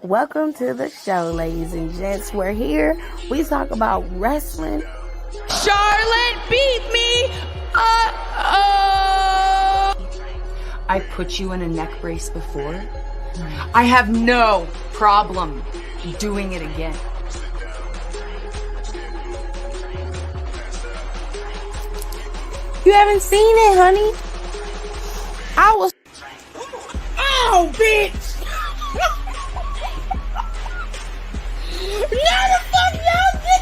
Welcome to the show, ladies and gents. We're here. We talk about wrestling. Charlotte beat me. I put you in a neck brace before. I have no problem doing it again. You haven't seen it, honey? I was... Oh, bitch! No, the fuck y'all did.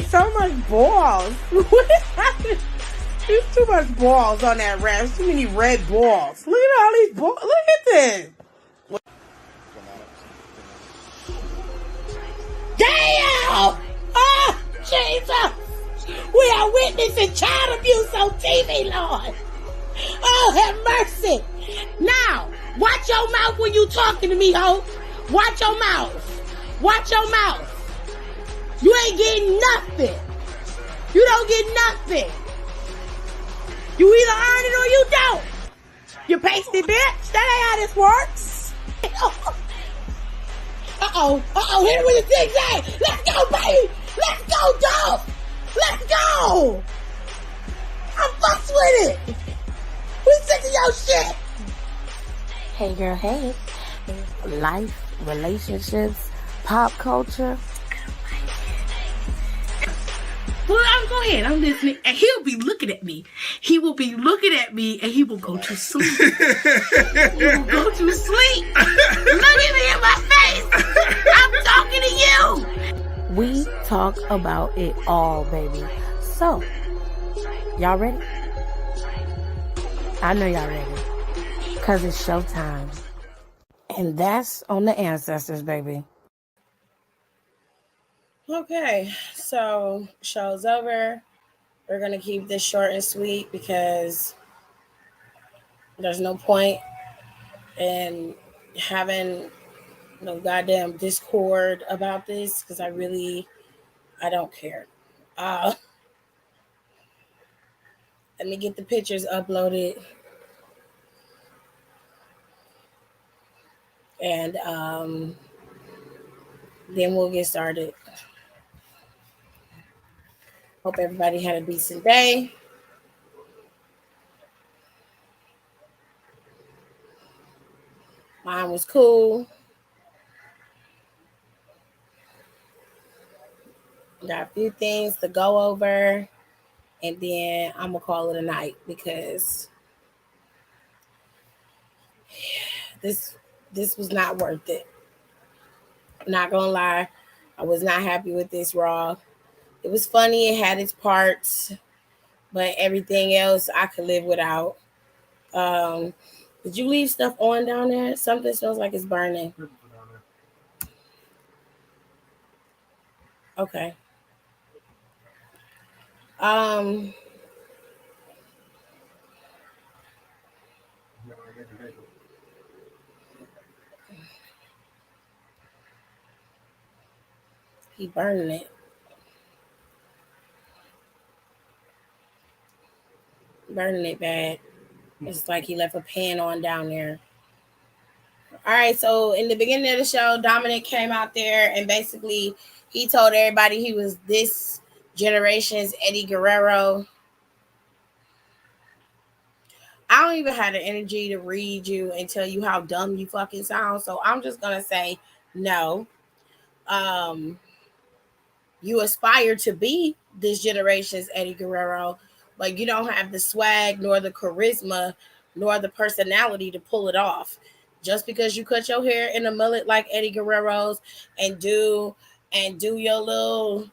So much balls. There's too much balls on that rash. Too many red balls. Look at all these balls. Look at this. Damn! Oh, Jesus! We are witnessing child abuse on TV, Lord. Oh, have mercy. Now, watch your mouth when you talking to me, ho. Watch your mouth. Watch your mouth. You ain't getting nothing. You don't get nothing. You either earn it or you don't. You pasty bitch. That ain't how this works. Uh-oh, hit it with a zigzag. Let's go, baby. Let's go, dog. Let's go. I'm fucks with it. We sick of your shit. Hey, girl, hey. Life, relationships, pop culture. Well, go ahead. I'm listening. And he'll be looking at me. He will be looking at me and he will go to sleep. He will go to sleep. Look at me in my face. I'm talking to you. We talk about it all, baby. So, y'all ready? I know y'all ready. Because it's showtime. And that's on the ancestors, baby. Okay, so show's over. We're going to keep this short and sweet because there's no point in having no goddamn discord about this because I don't care. Let me get the pictures uploaded. And then we'll get started. Hope everybody had a decent day. Mine was cool. Got a few things to go over. And then I'm going to call it a night because this was not worth it. I'm not going to lie. I was not happy with this Raw. It was funny. It had its parts. But everything else I could live without. Did you leave stuff on down there? Something smells like it's burning. Okay. He burning it. Burning it bad. It's like he left a pan on down there. All right, so in the beginning of the show, Dominic came out there and basically he told everybody he was this generation's Eddie Guerrero. I don't even have the energy to read you and tell you how dumb you fucking sound, so I'm just going to say no. You aspire to be this generation's Eddie Guerrero, but you don't have the swag, nor the charisma, nor the personality to pull it off. Just because you cut your hair in a mullet like Eddie Guerrero's and do your little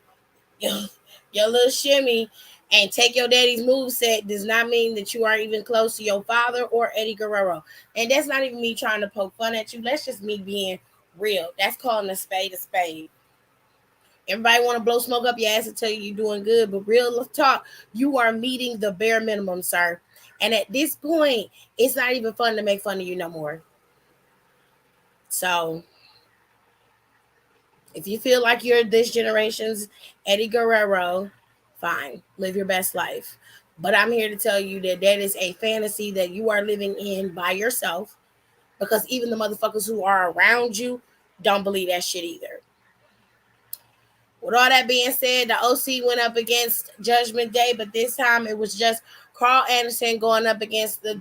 shimmy and take your daddy's moveset does not mean that you are even close to your father or Eddie Guerrero. And that's not even me trying to poke fun at you. That's just me being real. That's calling a spade a spade. Everybody want to blow smoke up your ass and tell you you're doing good, but real talk, you are meeting the bare minimum, sir. And at this point, it's not even fun to make fun of you no more. So If you feel like you're this generation's Eddie Guerrero, fine, live your best life. But I'm here to tell you that that is a fantasy that you are living in by yourself, because even the motherfuckers who are around you don't believe that shit either. With all that being said, the OC went up against Judgment Day, but this time it was just Carl Anderson going up against the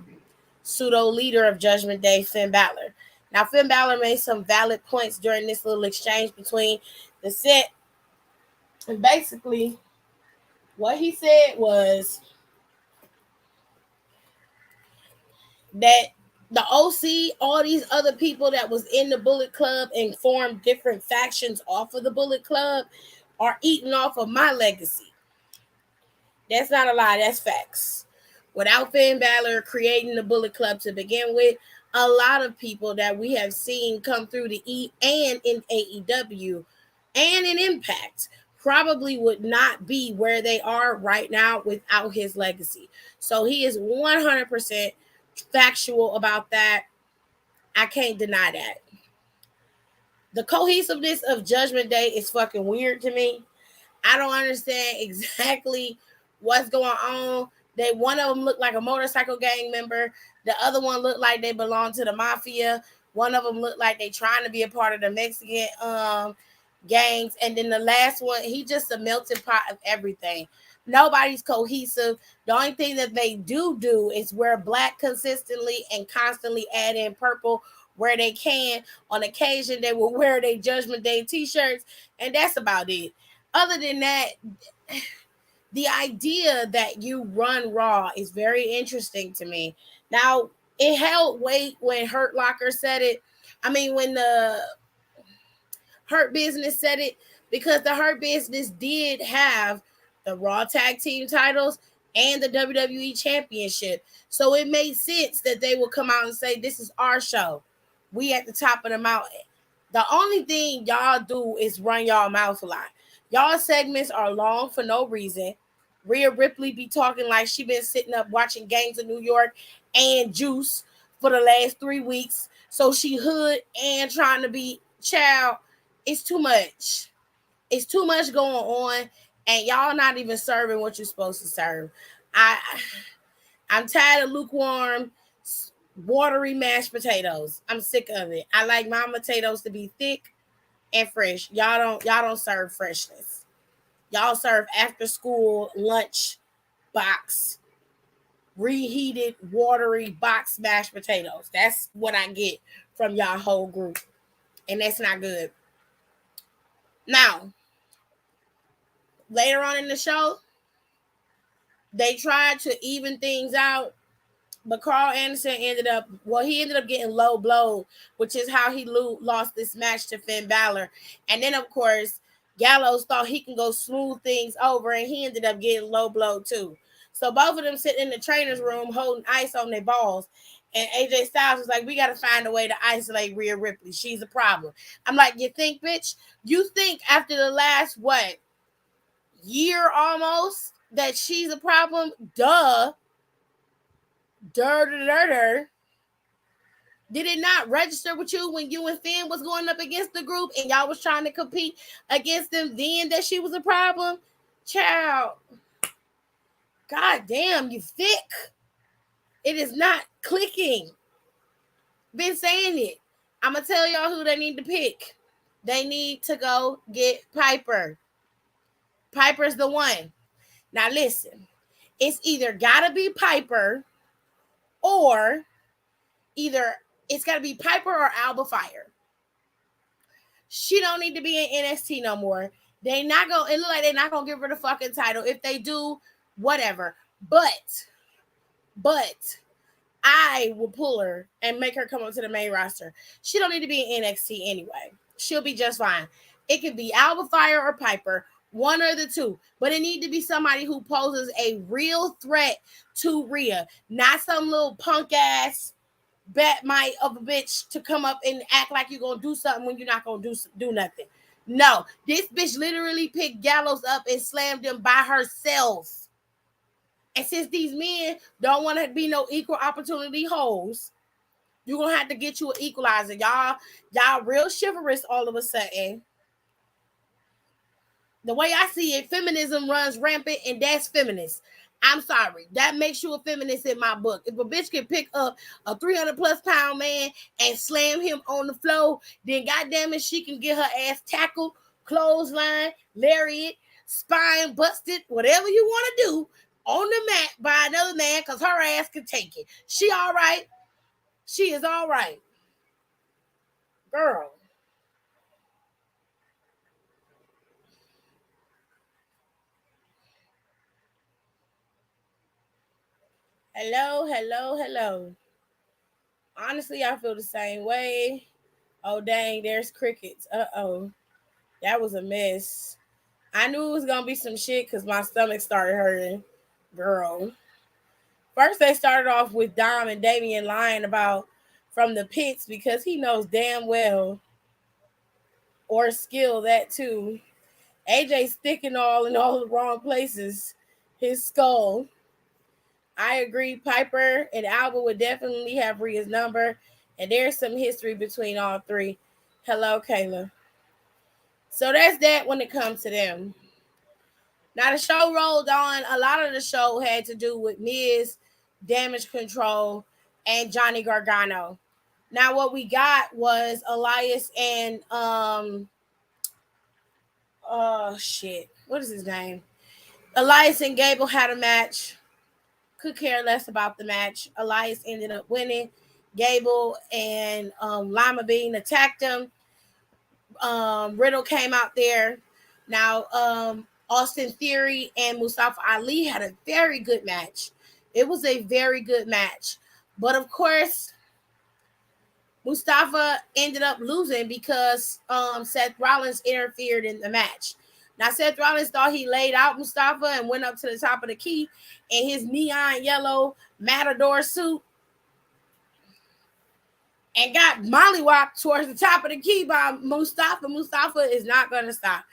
pseudo leader of Judgment Day, Finn Balor. Now, Finn Balor made some valid points during this little exchange between the set. And basically, what he said was that the OC, all these other people that was in the Bullet Club and formed different factions off of the Bullet Club are eating off of my legacy. That's not a lie, that's facts. Without Finn Balor creating the Bullet Club to begin with, a lot of people that we have seen come through the E and in AEW and in Impact probably would not be where they are right now without his legacy. So he is 100% factual about that. I can't deny that. The cohesiveness of Judgment Day is fucking weird to me. I don't understand exactly what's going on. They one of them looked like a motorcycle gang member. The other one looked like they belonged to the mafia. One of them looked like they trying to be a part of the Mexican gangs. And then the last one, he just a melting pot of everything. Nobody's cohesive. The only thing that they do is wear black consistently and constantly add in purple where they can. On occasion, they will wear their Judgment Day t-shirts, and that's about it. Other than that, the idea that you run Raw is very interesting to me. Now, it held weight when Hurt Locker said it. I mean, when the Hurt Business said it, because the Hurt Business did have the Raw Tag Team titles and the WWE Championship. So it made sense that they would come out and say, this is our show. We at the top of the mountain. The only thing y'all do is run y'all mouth a lot. Y'all segments are long for no reason. Rhea Ripley be talking like she been sitting up watching Gangs of New York and Juice for the last 3 weeks. So she hood and trying to be child. It's too much. It's too much going on, and y'all not even serving what you're supposed to serve. I'm tired of lukewarm, watery mashed potatoes. I'm sick of it. I like my potatoes to be thick and fresh. Y'all don't serve freshness. Y'all serve after school lunch box, reheated, watery box mashed potatoes. That's what I get from y'all whole group, and that's not good. Now, later on in the show, they tried to even things out, but Carl Anderson ended up getting low blow, which is how he lost this match to Finn Balor. And then, of course, Gallows thought he can go smooth things over, and he ended up getting low blow too. So both of them sitting in the trainer's room holding ice on their balls. And AJ Styles was like, we got to find a way to isolate Rhea Ripley. She's a problem. I'm like, you think, bitch? You think after the last, year almost that she's a problem? Duh. Did it not register with you when you and Finn was going up against the group and y'all was trying to compete against them then that she was a problem? Child. God damn, you thick. It is not clicking. Been saying it. I'm going to tell y'all who they need to pick. They need to go get Piper. Piper's the one. Now listen. It's either got to be Piper or either it's got to be Piper or Alba Fire. She don't need to be in NXT no more. It look like they're not gonna give her the fucking title. If they do, whatever. But I will pull her and make her come up to the main roster. She don't need to be in NXT anyway. She'll be just fine. It could be Alba Fire or Piper, one or the two. But it need to be somebody who poses a real threat to Rhea, not some little punk ass Batmite of a bitch to come up and act like you're gonna do something when you're not gonna do nothing. No, this bitch literally picked Gallows up and slammed him by herself. And since these men don't want to be no equal opportunity hoes, you're gonna have to get you an equalizer. Y'all real chivalrous all of a sudden. The way I see it, feminism runs rampant, and that's feminist. I'm sorry. That makes you a feminist in my book. If a bitch can pick up a 300 plus pound man and slam him on the floor, then goddamn it, she can get her ass tackled, clothesline, lariat, spine busted, whatever you want to do on the mat by another man, because her ass can take it. She all right. She is all right. Girl. Hello, hello, hello. Honestly, I feel the same way. Oh, dang, there's crickets. Uh-oh. That was a mess. I knew it was going to be some shit because my stomach started hurting. Girl. First, they started off with Dom and Damien lying about from the pits because he knows damn well, or skill that too. AJ sticking all in all the wrong places. His skull. I agree. Piper and Alba would definitely have Rhea's number, and there's some history between all three. Hello, Kayla. So that's that when it comes to them. Now the show rolled on. A lot of the show had to do with Miz, Damage Control, and Johnny Gargano. Now what we got was Elias and shit. What is his name? Elias and Gable had a match. Could care less about the match. Elias ended up winning. Gable and Lima Bean attacked him. Riddle came out there. Now, Austin Theory and Mustafa Ali had a very good match. It was a very good match. But of course, Mustafa ended up losing because Seth Rollins interfered in the match. Now, Seth Rollins thought he laid out Mustafa and went up to the top of the key in his neon yellow Matador suit and got mollywopped towards the top of the key by Mustafa. Mustafa is not going to stop.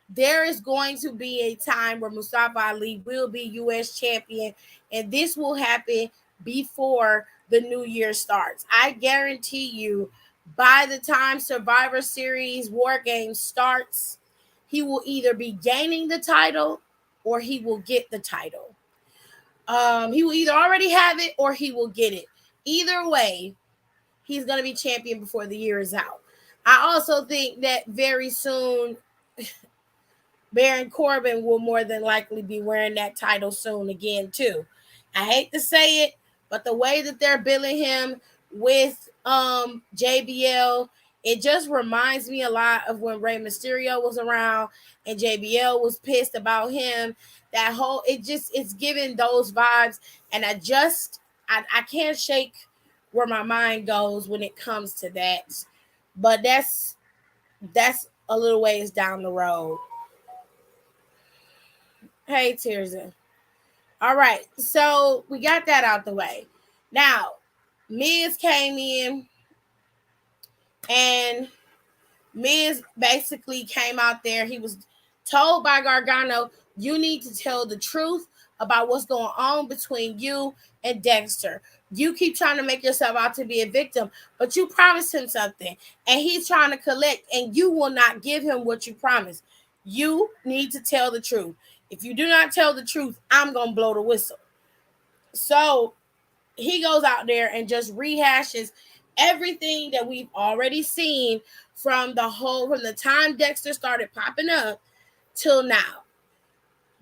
There is going to be a time where Mustafa Ali will be U.S. champion, and this will happen before the new year starts. I guarantee you, by the time Survivor Series War Games starts, he will either be gaining the title or he will get the title. He will either already have it or he will get it. Either way, he's going to be champion before the year is out. I also think that very soon, Baron Corbin will more than likely be wearing that title soon again, too. I hate to say it, but the way that they're billing him with JBL, it just reminds me a lot of when Rey Mysterio was around and JBL was pissed about him. That whole, it's giving those vibes. And I can't shake where my mind goes when it comes to that. But that's a little ways down the road. Hey, Tirza. All right, so we got that out the way. Now, Miz came in, and Miz basically came out there. He was told by Gargano, you need to tell the truth about what's going on between you and Dexter. You keep trying to make yourself out to be a victim, but you promised him something, and he's trying to collect, and you will not give him what you promised. You need to tell the truth. If you do not tell the truth, I'm going to blow the whistle. So he goes out there and just rehashes everything that we've already seen from the time Dexter started popping up till now.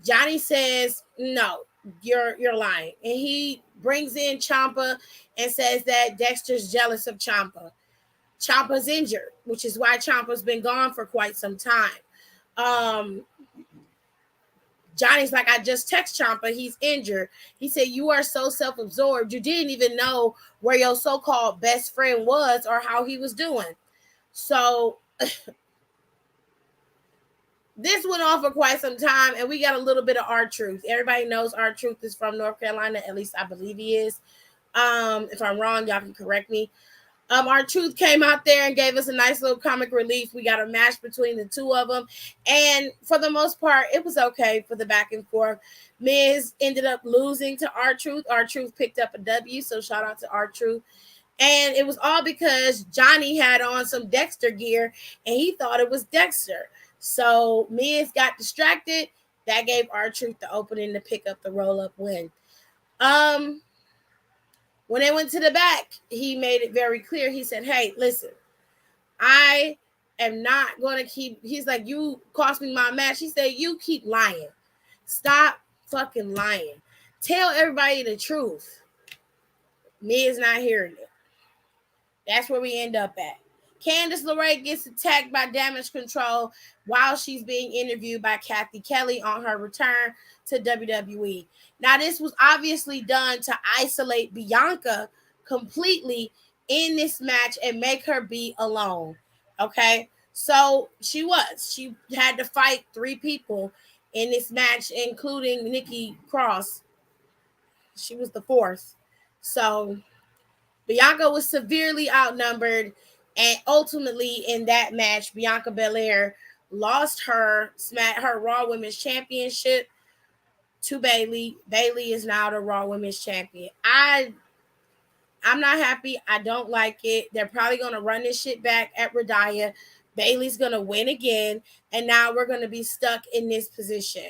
Johnny says, no, you're lying. And he brings in Ciampa and says that Dexter's jealous of Ciampa. Ciampa's injured, which is why Ciampa's been gone for quite some time. Johnny's like, I just text Ciampa, he's injured. He said, you are so self-absorbed, you didn't even know where your so-called best friend was or how he was doing. So this went on for quite some time, and we got a little bit of R-Truth. Everybody knows R-Truth is from North Carolina, at least I believe he is. If I'm wrong, y'all can correct me. R-Truth came out there and gave us a nice little comic relief. We got a match between the two of them. And for the most part, it was okay for the back and forth. Miz ended up losing to R-Truth. R-Truth picked up a W, so shout out to R-Truth. And it was all because Johnny had on some Dexter gear, and he thought it was Dexter. So Miz got distracted. That gave R-Truth the opening to pick up the roll-up win. When they went to the back, he made it very clear. He said, hey, listen, I am not going to keep. He's like, you cost me my match. He said, you keep lying. Stop fucking lying. Tell everybody the truth. Miz not hearing it. That's where we end up at. Candice LeRae gets attacked by Damage Control while she's being interviewed by Kathy Kelly on her return to WWE. Now, this was obviously done to isolate Bianca completely in this match and make her be alone. Okay? So she had to fight 3 people in this match, including Nikki Cross. She was the 4th. So Bianca was severely outnumbered, and ultimately in that match, Bianca Belair lost her Raw Women's Championship to Bayley. Bayley is now the Raw Women's Champion. I'm not happy. I don't like it. They're probably gonna run this shit back at Radiah. Bayley's gonna win again, and now we're gonna be stuck in this position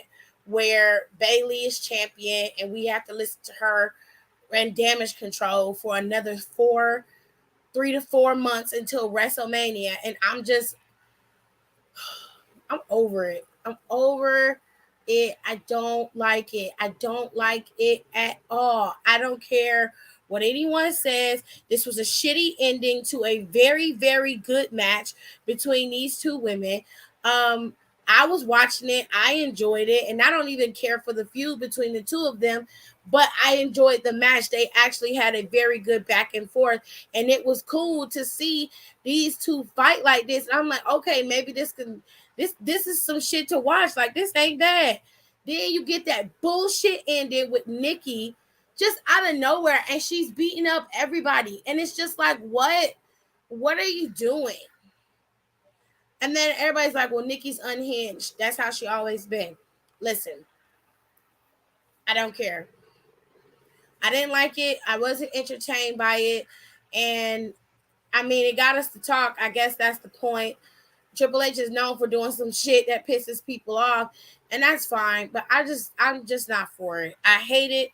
where Bayley is champion, and we have to listen to her and Damage Control for another 3 to 4 months until WrestleMania. And I'm over it. I'm over it. I don't like it. I don't like it at all. I don't care what anyone says. This was a shitty ending to a very, very good match between these 2 women. I was watching it. I enjoyed it. And I don't even care for the feud between the 2 of them, but I enjoyed the match. They actually had a very good back and forth. And it was cool to see these 2 fight like this. And I'm like, okay, maybe this is some shit to watch. Like, this ain't bad. Then you get that bullshit ending with Nikki just out of nowhere, and she's beating up everybody. And it's just like, what are you doing? And then everybody's like, well, Nikki's unhinged. That's how she always been. Listen, I don't care. I didn't like it. I wasn't entertained by it. And I mean, it got us to talk. I guess that's the point. Triple H is known for doing some shit that pisses people off, and that's fine. But I'm just not for it. I hate it.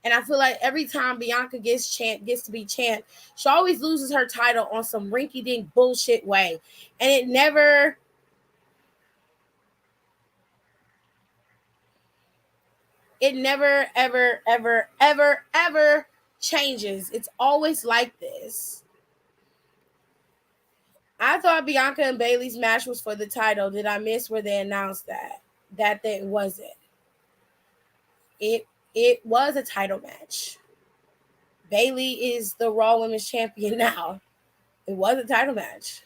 And I feel like every time Bianca gets to be champ, she always loses her title on some rinky-dink bullshit way. And it never ever changes. It's always like this. I thought Bianca and Bayley's match was for the title. Did I miss where they announced that? That it wasn't. It was a title match. Bayley is the Raw Women's Champion now. It was a title match.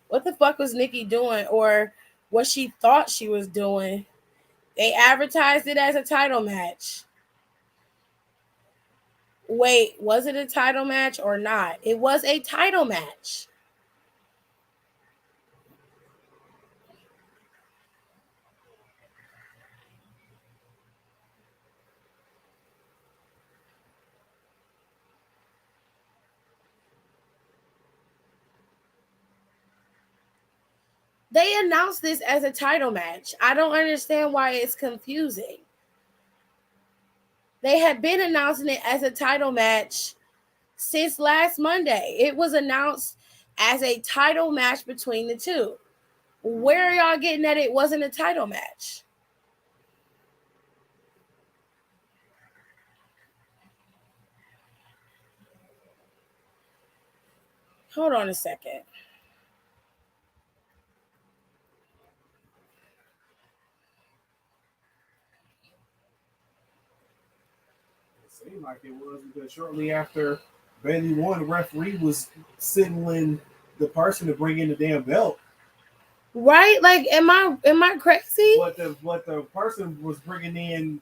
What the fuck was Nikki doing, or what she thought she was doing? They advertised it as a title match. Wait, was it a title match or not? It was a title match. They announced this as a title match. I don't understand why it's confusing. They had been announcing it as a title match since last Monday. It was announced as a title match between the 2. Where are y'all getting that it wasn't a title match? Hold on a second. It seemed like it was, because shortly after Bayley won, the referee was signaling the person to bring in the damn belt. Right? Like, am I crazy? What the person was bringing in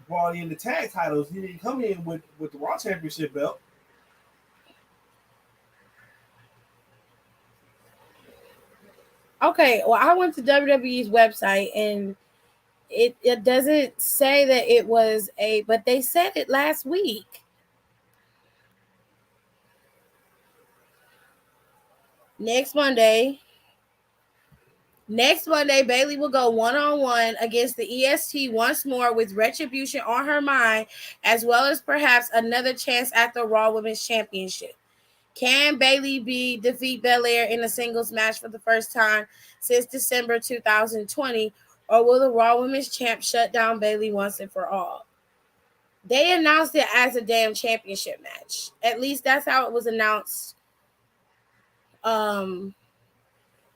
brought in the tag titles. He didn't come in with the Raw Championship belt. Okay, well, I went to WWE's website and it doesn't say that it was but they said it last week. Next Monday, Next Monday, Bayley will go one-on-one against the EST once more with retribution on her mind, as well as perhaps another chance at the Raw Women's Championship. Can Bayley defeat Belair in a singles match for the first time since December 2020, or will the Raw Women's Champ shut down Bayley once and for all? They announced it as a damn championship match. At least that's how it was announced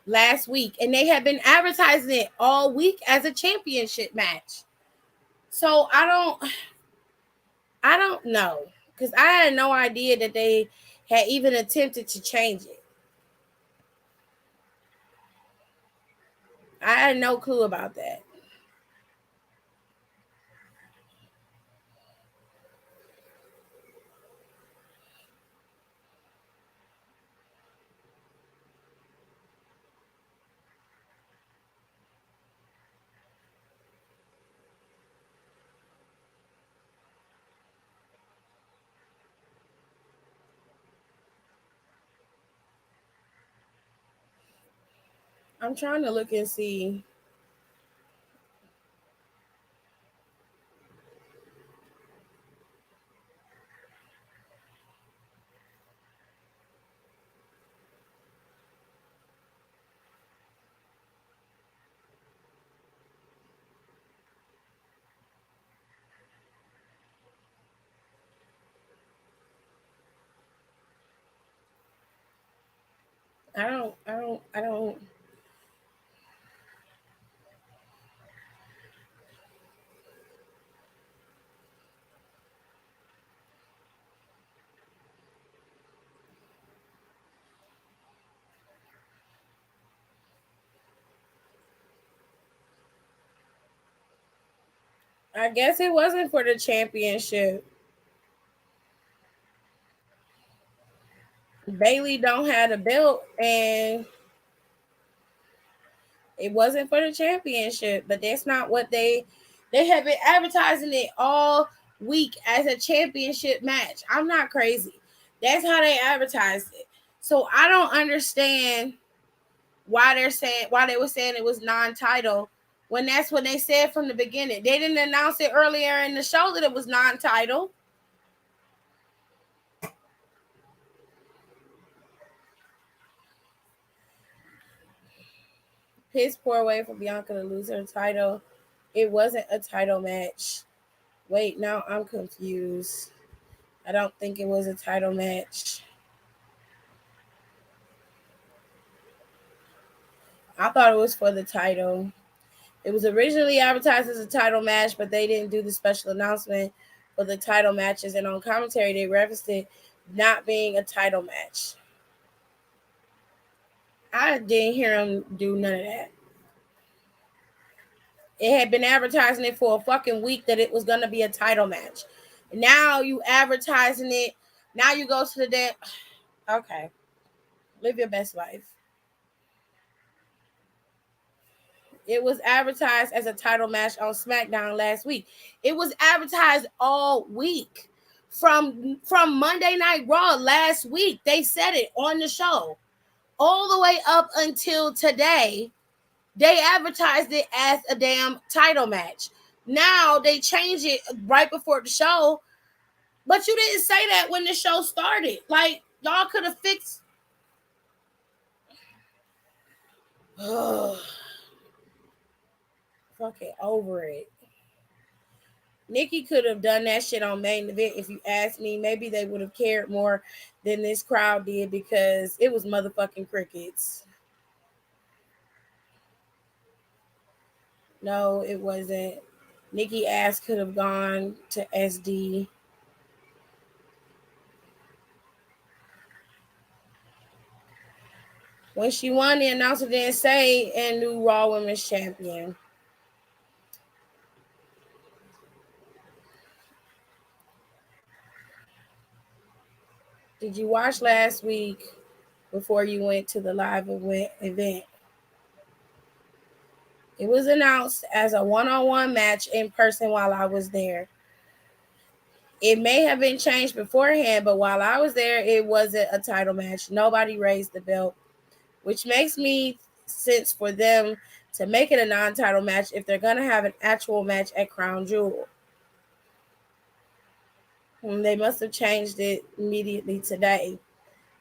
last week. And they have been advertising it all week as a championship match. So I don't know. Because I had no idea that they had even attempted to change it. I had no clue about that. I'm trying to look and see. I don't. I guess it wasn't for the championship. Bayley don't have a belt, and it wasn't for the championship. But that's not what they have been advertising it all week as a championship match. I'm not crazy. That's how they advertised it. So I don't understand why they were saying it was non-title when that's what they said from the beginning. They didn't announce it earlier in the show that it was non-title. Piss poor way for Bianca to lose her title. It wasn't a title match. Wait, now I'm confused. I don't think it was a title match. I thought it was for the title. It was originally advertised as a title match, but they didn't do the special announcement for the title matches. And on commentary, they referenced it not being a title match. I didn't hear them do none of that. It had been advertising it for a fucking week that it was going to be a title match. Now you advertising it. Now you go to the damn. Okay. Live your best life. It was advertised as a title match on SmackDown last week. It was advertised all week. From Monday Night Raw last week. They said it on the show. All the way up until today, they advertised it as a damn title match. Now they change it right before the show. But you didn't say that when the show started. Like, y'all could have fixed. Fucking over it. Nikki could have done that shit on main event if you ask me. Maybe they would have cared more than this crowd did because it was motherfucking crickets. No, it wasn't. Nikki ass could have gone to SD. When she won, the announcer didn't say and new Raw Women's Champion. Did you watch last week before you went to the live event? It was announced as a one-on-one match in person while I was there. It may have been changed beforehand, but while I was there, it wasn't a title match. Nobody raised the belt, which makes me sense for them to make it a non-title match if they're gonna have an actual match at Crown Jewel. They must have changed it immediately today.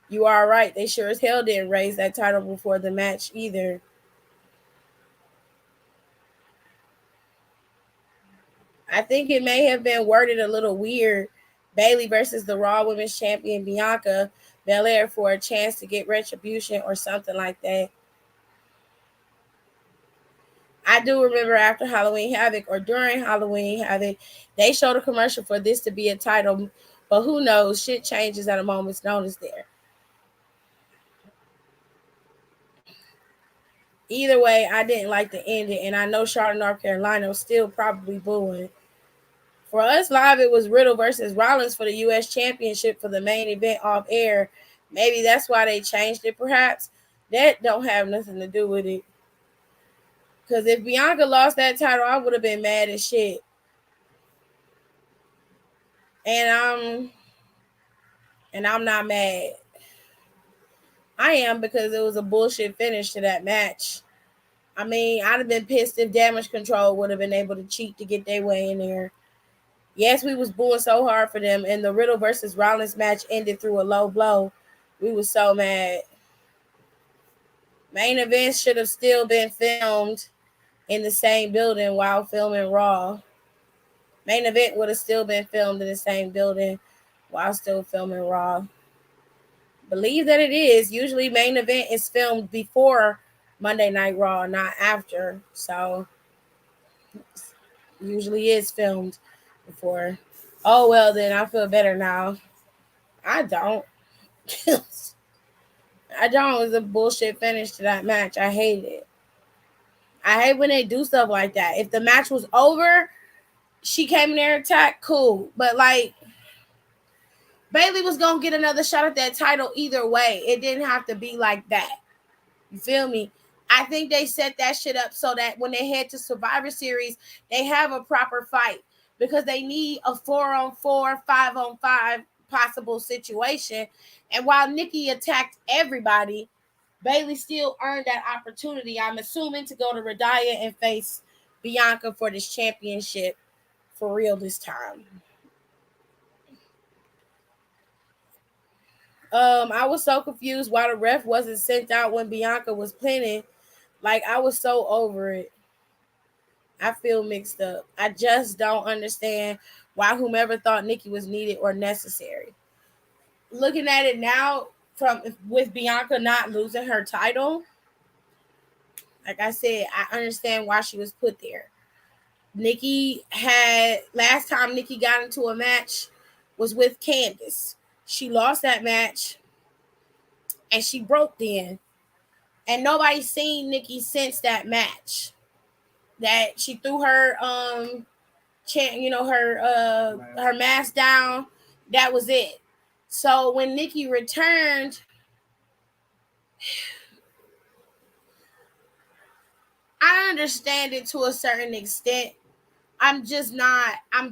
You are right. They sure as hell didn't raise that title before the match either. I think it may have been worded a little weird. Bayley versus the Raw Women's Champion Bianca Belair for a chance to get retribution or something like that. I do remember after Halloween Havoc or during Halloween Havoc, they showed a commercial for this to be a title, but who knows? Shit changes at a moment's notice there. Either way, I didn't like the ending, and I know Charlotte, North Carolina was still probably booing. For us live, it was Riddle versus Rollins for the U.S. Championship for the main event off air. Maybe that's why they changed it, perhaps. That don't have nothing to do with it. Because if Bianca lost that title, I would have been mad as shit. And I'm not mad. I am, because it was a bullshit finish to that match. I mean, I'd have been pissed if Damage Control would have been able to cheat to get their way in there. Yes, we was booing so hard for them, and the Riddle versus Rollins match ended through a low blow. We was so mad. Main events should have still been filmed in the same building while filming Raw. Main event would have still been filmed in the same building while still filming Raw. Believe that it is. Usually main event is filmed before Monday Night Raw, not after. So usually is filmed before. Oh, well, then I feel better now. I don't. I don't. It was a bullshit finish to that match. I hate it. I hate when they do stuff like that. If the match was over, she came in there and attacked, cool. But like, Bayley was going to get another shot at that title either way. It didn't have to be like that. You feel me? I think they set that shit up so that when they head to Survivor Series, they have a proper fight, because they need a 4-on-4, 5-on-5 possible situation. And while Nikki attacked everybody, Bayley still earned that opportunity, I'm assuming, to go to Radiah and face Bianca for this championship for real this time. I was so confused why the ref wasn't sent out when Bianca was pinning. Like, I was so over it. I feel mixed up. I just don't understand why whomever thought Nikki was needed or necessary. Looking at it now, from with Bianca not losing her title, like I said, I understand why she was put there. Last time Nikki got into a match was with Candice. She lost that match and she broke then. And nobody's seen Nikki since that match. That she threw her her mask down. That was it. So when Nikki returned, I understand it to a certain extent. I'm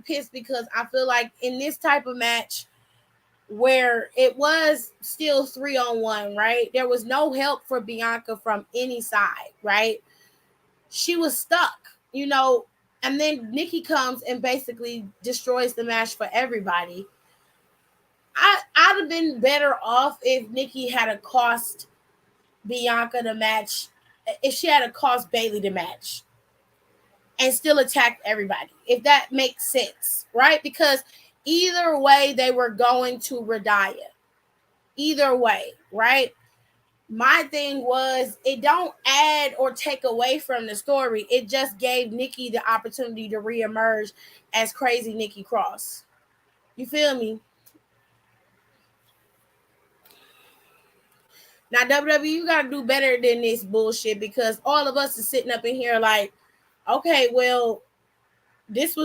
pissed because I feel like in this type of match where it was still 3-on-1, right? There was no help for Bianca from any side, right? She was stuck, and then Nikki comes and basically destroys the match for everybody. I'd have been better off if Nikki had cost Bianca the match, if she had cost Bayley the match and still attacked everybody, if that makes sense, right? Because either way, they were going to Radiah. Either way, right? My thing was, it don't add or take away from the story. It just gave Nikki the opportunity to reemerge as crazy Nikki Cross. You feel me? Now, WWE, you got to do better than this bullshit, because all of us are sitting up in here like, okay, well, this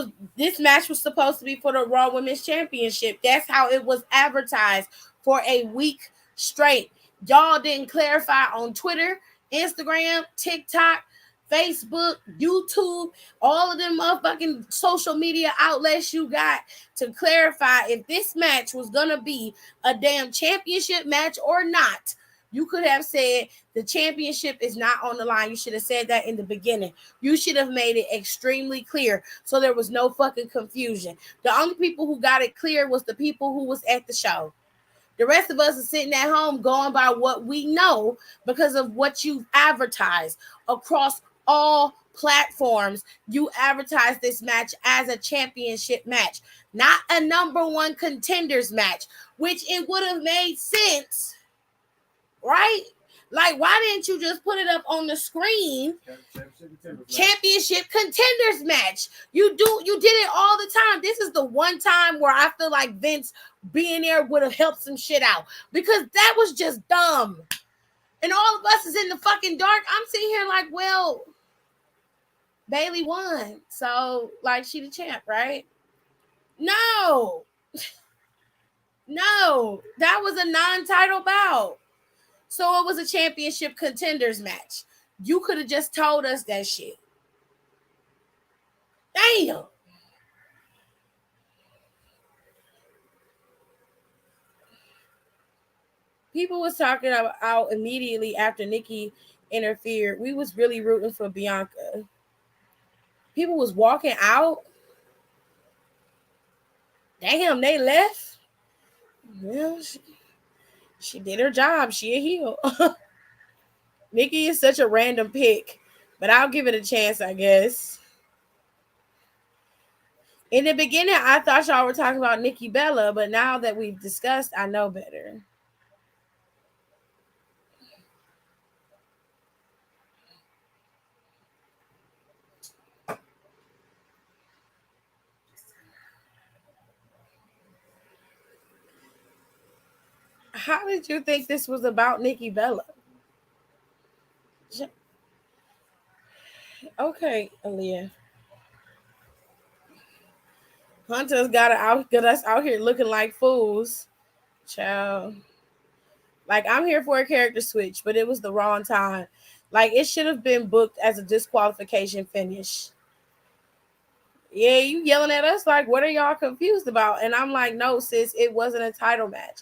match was supposed to be for the Raw Women's Championship. That's how it was advertised for a week straight. Y'all didn't clarify on Twitter, Instagram, TikTok, Facebook, YouTube, all of them motherfucking social media outlets you got to clarify if this match was going to be a damn championship match or not. You could have said the championship is not on the line. You should have said that in the beginning. You should have made it extremely clear so there was no fucking confusion. The only people who got it clear was the people who was at the show. The rest of us are sitting at home going by what we know because of what you've advertised across all platforms. You advertised this match as a championship match, not a number one contenders match, which it would have made sense, right? Like, why didn't you just put it up on the screen? Championship contenders match. You did it all the time. This is the one time where I feel like Vince being there would have helped some shit out, because that was just dumb. And all of us is in the fucking dark. I'm sitting here like, well, Bailey won, so like she the champ, right? No, no, that was a non-title bout. So it was a championship contenders match. You could have just told us that shit. Damn. People was talking about immediately after Nikki interfered. We was really rooting for Bianca. People was walking out. Damn, they left. Well, she did her job. She a heel. Nikki is such a random pick, but I'll give it a chance, I guess. In the beginning, I thought y'all were talking about Nikki Bella, but now that we've discussed, I know better. How did you think this was about Nikki Bella? Okay, Aaliyah. Hunter's got us out here looking like fools. Child. Like, I'm here for a character switch, but it was the wrong time. Like, it should have been booked as a disqualification finish. Yeah, you yelling at us like, what are y'all confused about? And I'm like, no, sis, it wasn't a title match.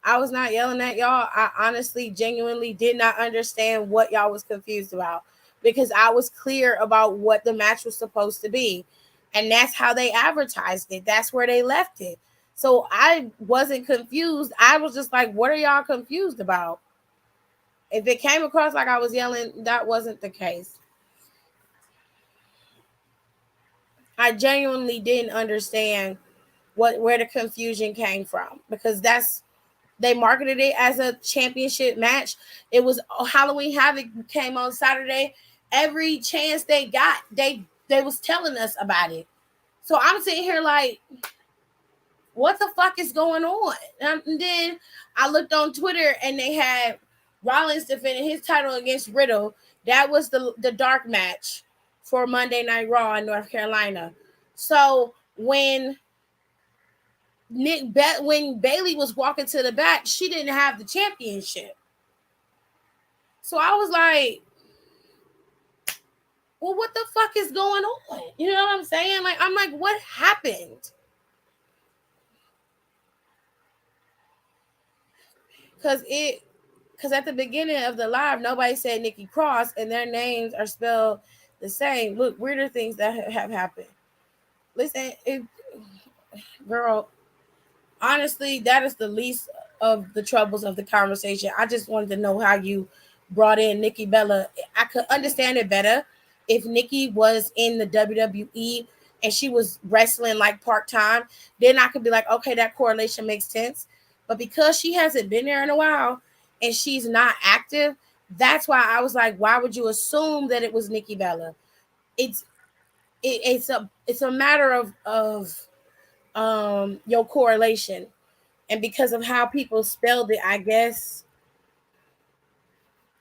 I was not yelling at y'all. I honestly, genuinely did not understand what y'all was confused about, because I was clear about what the match was supposed to be. And that's how they advertised it. That's where they left it. So I wasn't confused. I was just like, what are y'all confused about? If it came across like I was yelling, that wasn't the case. I genuinely didn't understand where the confusion came from, because they marketed it as a championship match. It was Halloween Havoc came on Saturday. Every chance they got, they was telling us about it. So I'm sitting here like, what the fuck is going on? And then I looked on Twitter and they had Rollins defending his title against Riddle. That was the dark match for Monday Night Raw in North Carolina. So when Bailey was walking to the back, she didn't have the championship. So I was like, well, what the fuck is going on? You know what I'm saying? Like, I'm like, what happened? Because at the beginning of the live, nobody said Nikki Cross, and their names are spelled the same. Look, weirder things that have happened. Listen, girl, honestly, that is the least of the troubles of the conversation. I just wanted to know how you brought in Nikki Bella. I could understand it better if Nikki was in the WWE and she was wrestling like part-time. Then I could be like, okay, that correlation makes sense. But because she hasn't been there in a while and she's not active, that's why I was like, why would you assume that it was Nikki Bella? It's a matter of your correlation, and because of how people spelled it, I guess.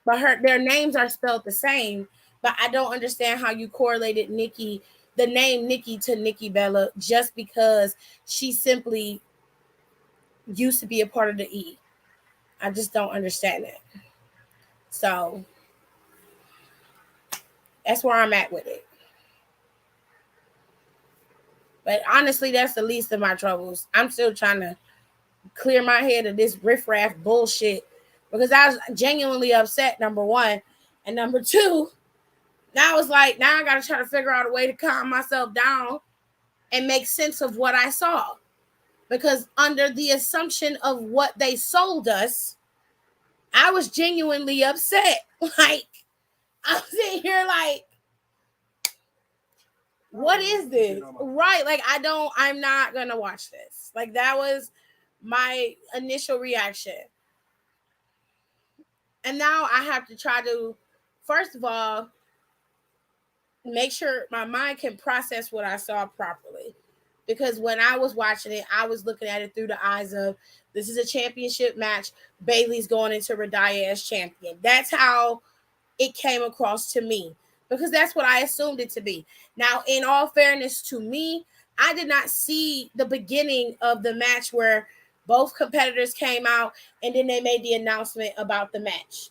But their names are spelled the same. But I don't understand how you correlated the name Nikki to Nikki Bella, just because she simply used to be a part of the E. I just don't understand it. So that's where I'm at with it. But honestly, that's the least of my troubles. I'm still trying to clear my head of this riffraff bullshit because I was genuinely upset, number one. And number two, now it's like, now I got to try to figure out a way to calm myself down and make sense of what I saw. Because under the assumption of what they sold us, I was genuinely upset. Like, I'm sitting here like, what is this? Right. Like, I'm not going to watch this. Like, that was my initial reaction. And now I have to try to, first of all, make sure my mind can process what I saw properly. Because when I was watching it, I was looking at it through the eyes of, this is a championship match. Bayley's going into Radiah as champion. That's how it came across to me, because that's what I assumed it to be. Now, in all fairness to me, I did not see the beginning of the match where both competitors came out and then they made the announcement about the match.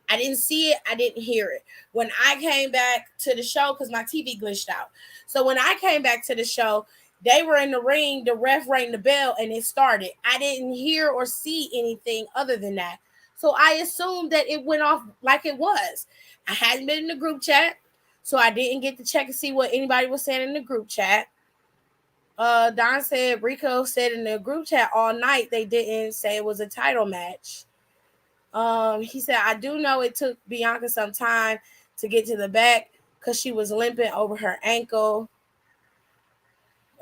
I didn't see it. I didn't hear it. When I came back to the show, because my TV glitched out. So when I came back to the show, they were in the ring, the ref rang the bell, and it started. I didn't hear or see anything other than that. So I assumed that it went off like it was. I hadn't been in the group chat, so I didn't get to check and see what anybody was saying in the group chat. Don said, Rico said in the group chat all night they didn't say it was a title match. He said, I do know it took Bianca some time to get to the back because she was limping over her ankle.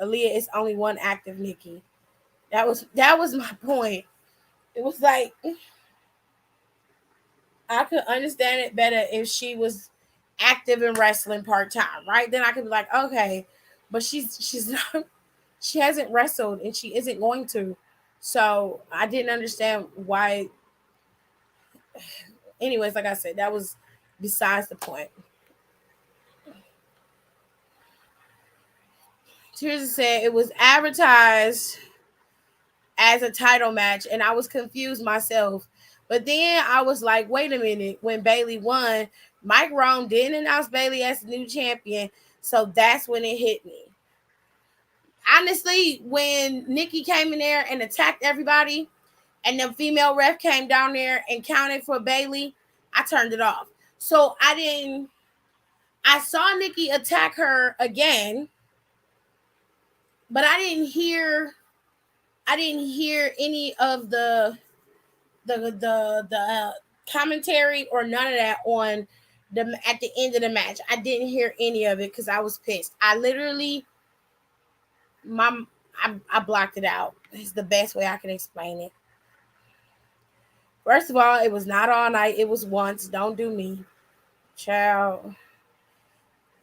Aaliyah is only one active Nikki. That was my point. It was like, I could understand it better if she was active in wrestling part-time, right? Then I could be like, okay, but she's not, she hasn't wrestled and she isn't going to. So I didn't understand why. Anyways, like I said, that was besides the point. Teresa said it was advertised as a title match, and I was confused myself. But then I was like, wait a minute. When Bayley won, Mike Rome didn't announce Bayley as the new champion, so that's when it hit me. Honestly, when Nikki came in there and attacked everybody, and the female ref came down there and counted for Bayley, I turned it off. So I saw Nikki attack her again, but I didn't hear any of the commentary or none of that on at the end of the match. I didn't hear any of it because I was pissed. I literally I blocked it out. It's the best way I can explain it. First of all, it was not all night. It was once. Don't do me, child.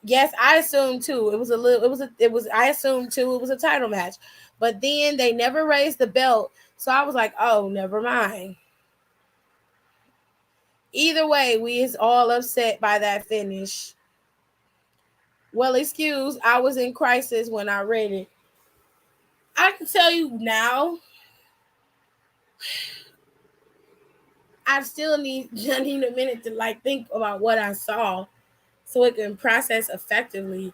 Yes, I assumed too. I assumed too it was a title match. But then they never raised the belt. So I was like, oh, never mind. Either way, we is all upset by that finish. Well, excuse, I was in crisis when I read it. I can tell you now, I still need a minute to think about what I saw so it can process effectively.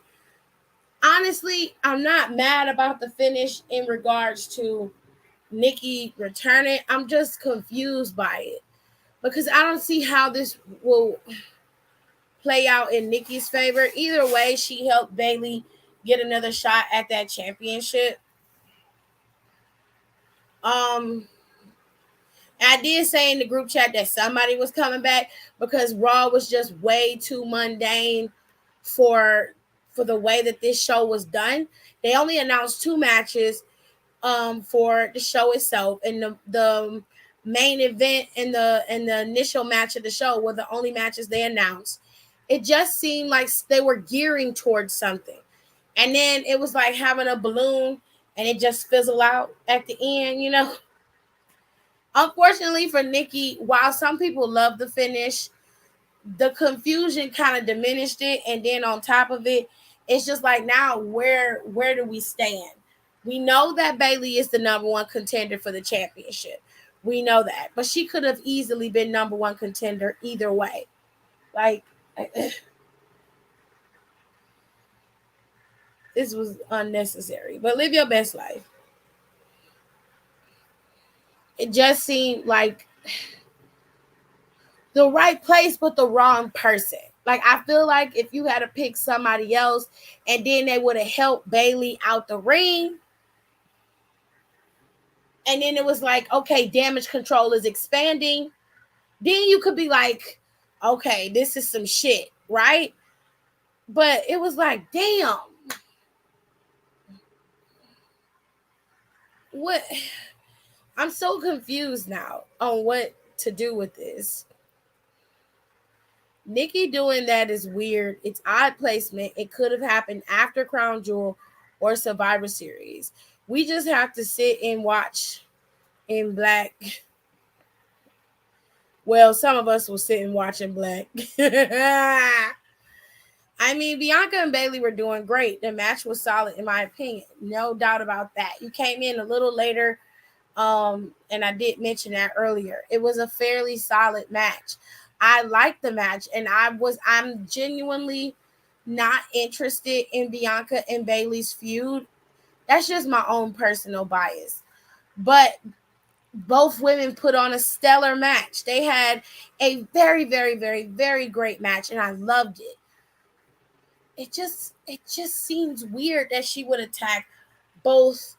Honestly, I'm not mad about the finish in regards to Nikki returning. I'm just confused by it because I don't see how this will play out in Nikki's favor. Either way, she helped Bayley get another shot at that championship. I did say in the group chat that somebody was coming back because Raw was just way too mundane for the way that this show was done. They only announced 2 matches for the show itself, and the main event and the initial match of the show were the only matches they announced. It just seemed like they were gearing towards something, and then it was like having a balloon and it just fizzled out at the end. Unfortunately for Nikki, while some people love the finish, the confusion kind of diminished it. And then on top of it, it's just like, now where do we stand? We know that Bayley is the number 1 contender for the championship. We know that. But she could have easily been number 1 contender either way. This was unnecessary. But live your best life. It just seemed like the right place, but the wrong person. Like, I feel like if you had to pick somebody else and then they would have helped Bailey out the ring, and then it was like, okay, damage control is expanding, then you could be like, okay, this is some shit, right? But it was like, damn. What? I'm so confused now on what to do with this. Nikki doing that is weird. It's odd placement. It could have happened after Crown Jewel or Survivor Series. We just have to sit and watch in black. Well, some of us will sit and watch in black. I mean, Bianca and Bailey were doing great. The match was solid, in my opinion. No doubt about that. You came in a little later, and I did mention that earlier. It was a fairly solid match. I liked the match, and I'm genuinely not interested in Bianca and Bailey's feud. That's just my own personal bias. But both women put on a stellar match. They had a very, very, very, very great match, and I loved it. It just seems weird that she would attack both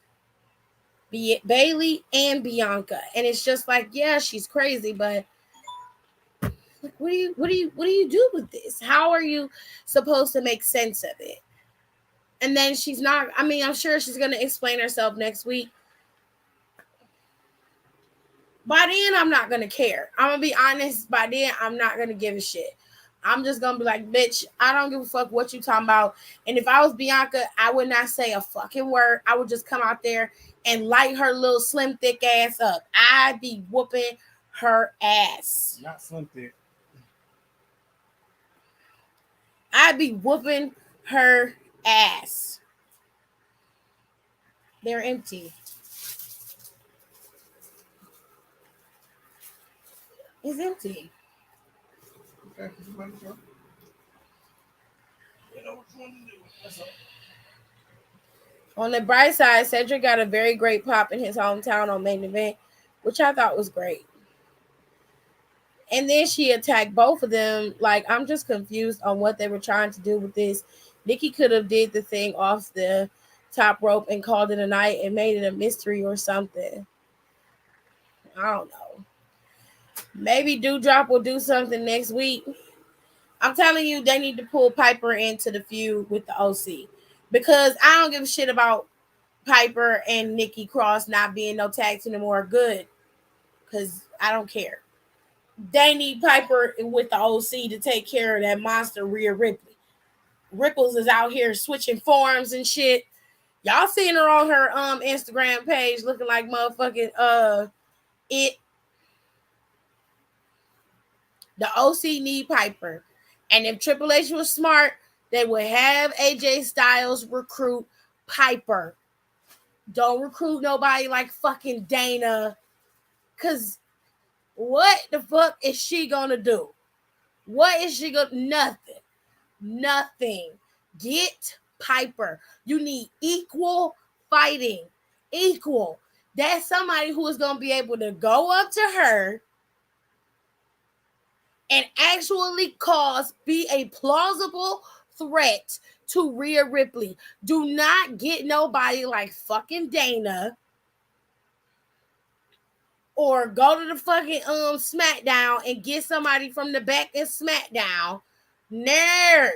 Bailey and Bianca, and it's just like, yeah, she's crazy, but what do you do with this? How are you supposed to make sense of it? And then she's not. I mean, I'm sure she's gonna explain herself next week. By then, I'm not gonna care. I'm gonna be honest. By then, I'm not gonna give a shit. I'm just gonna be like, bitch, I don't give a fuck what you talking about. And if I was Bianca, I would not say a fucking word. I would just come out there and light her little slim thick ass up. I'd be whooping her ass. Not slim thick. I'd be whooping her ass. They're empty. It's empty. Okay, just making sure. You know what you want to do. That's all. On the bright side, Cedric got a very great pop in his hometown on main event, which I thought was great. And then she attacked both of them. Like, I'm just confused on what they were trying to do with this. Nikki could have did the thing off the top rope and called it a night and made it a mystery or something. I don't know. Maybe Dewdrop will do something next week. I'm telling you, they need to pull Piper into the feud with the OC. Because I don't give a shit about Piper and Nikki Cross not being no tag team anymore. Good. Because I don't care. They need Piper with the OC to take care of that monster Rhea Ripley. Ripples is out here switching forms and shit. Y'all seen her on her Instagram page looking like motherfucking it. The OC need Piper. And if Triple H was smart, they would have AJ Styles recruit Piper. Don't recruit nobody like fucking Dana. Because what the fuck is she going to do? What is she going to... Nothing. Nothing. Get Piper. You need equal fighting. Equal. That's somebody who is going to be able to go up to her and actually be a plausible threat to Rhea Ripley. Do not get nobody like fucking Dana or go to the fucking SmackDown and get somebody from the back in SmackDown. Nerd.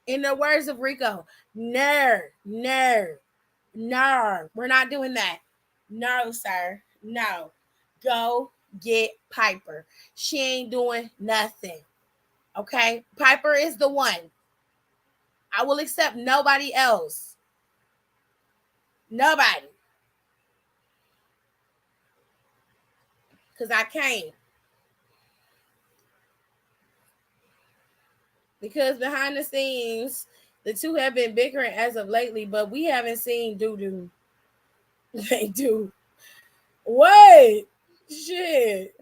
In the words of Rico, nerd. We're not doing that. No, sir. No. Go get Piper. She ain't doing nothing. Okay? Piper is the one. I will accept nobody else. Nobody. Because I can't. Because behind the scenes, the two have been bickering as of lately, but we haven't seen doo-doo. They do. What? Shit.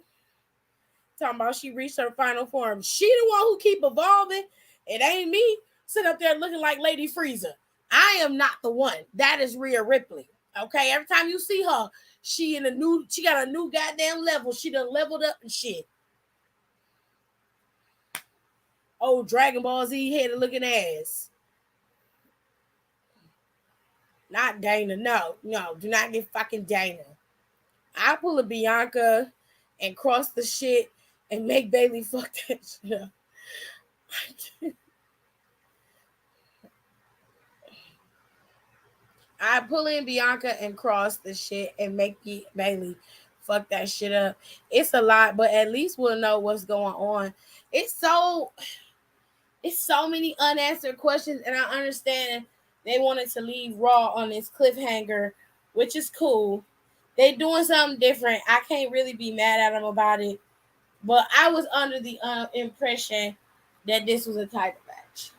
Talking about she reached her final form. She the one who keep evolving. It ain't me sitting up there looking like Lady Frieza. I am not the one. That is Rhea Ripley. Okay? Every time you see her, she got a new goddamn level. She done leveled up and shit. old Dragon Ball Z head looking ass. Not Dana. No, do not get fucking Dana. I pull a Bianca and cross the shit and make Bailey fuck that shit up. I pull in Bianca and cross the shit and make Bailey fuck that shit up. It's a lot, but at least we'll know what's going on. It's so many unanswered questions, and I understand they wanted to leave Raw on this cliffhanger, which is cool. They doing something different. I can't really be mad at them about it, but I was under the impression that this was a title match.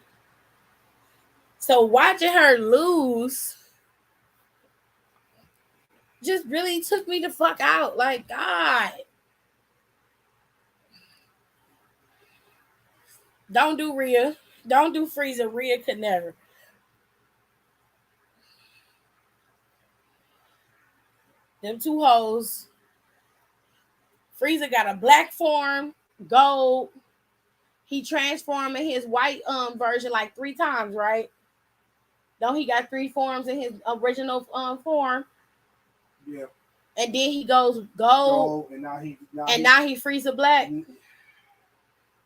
So watching her lose just really took me the fuck out. Like, God. Don't do Rhea. Don't do Frieza. Rhea could never. Them two hoes. Frieza got a black form, gold. He transformed in his white version like 3 times, right? Don't he got 3 forms in his original form? Yeah. And then he goes gold, and now he Frieza black.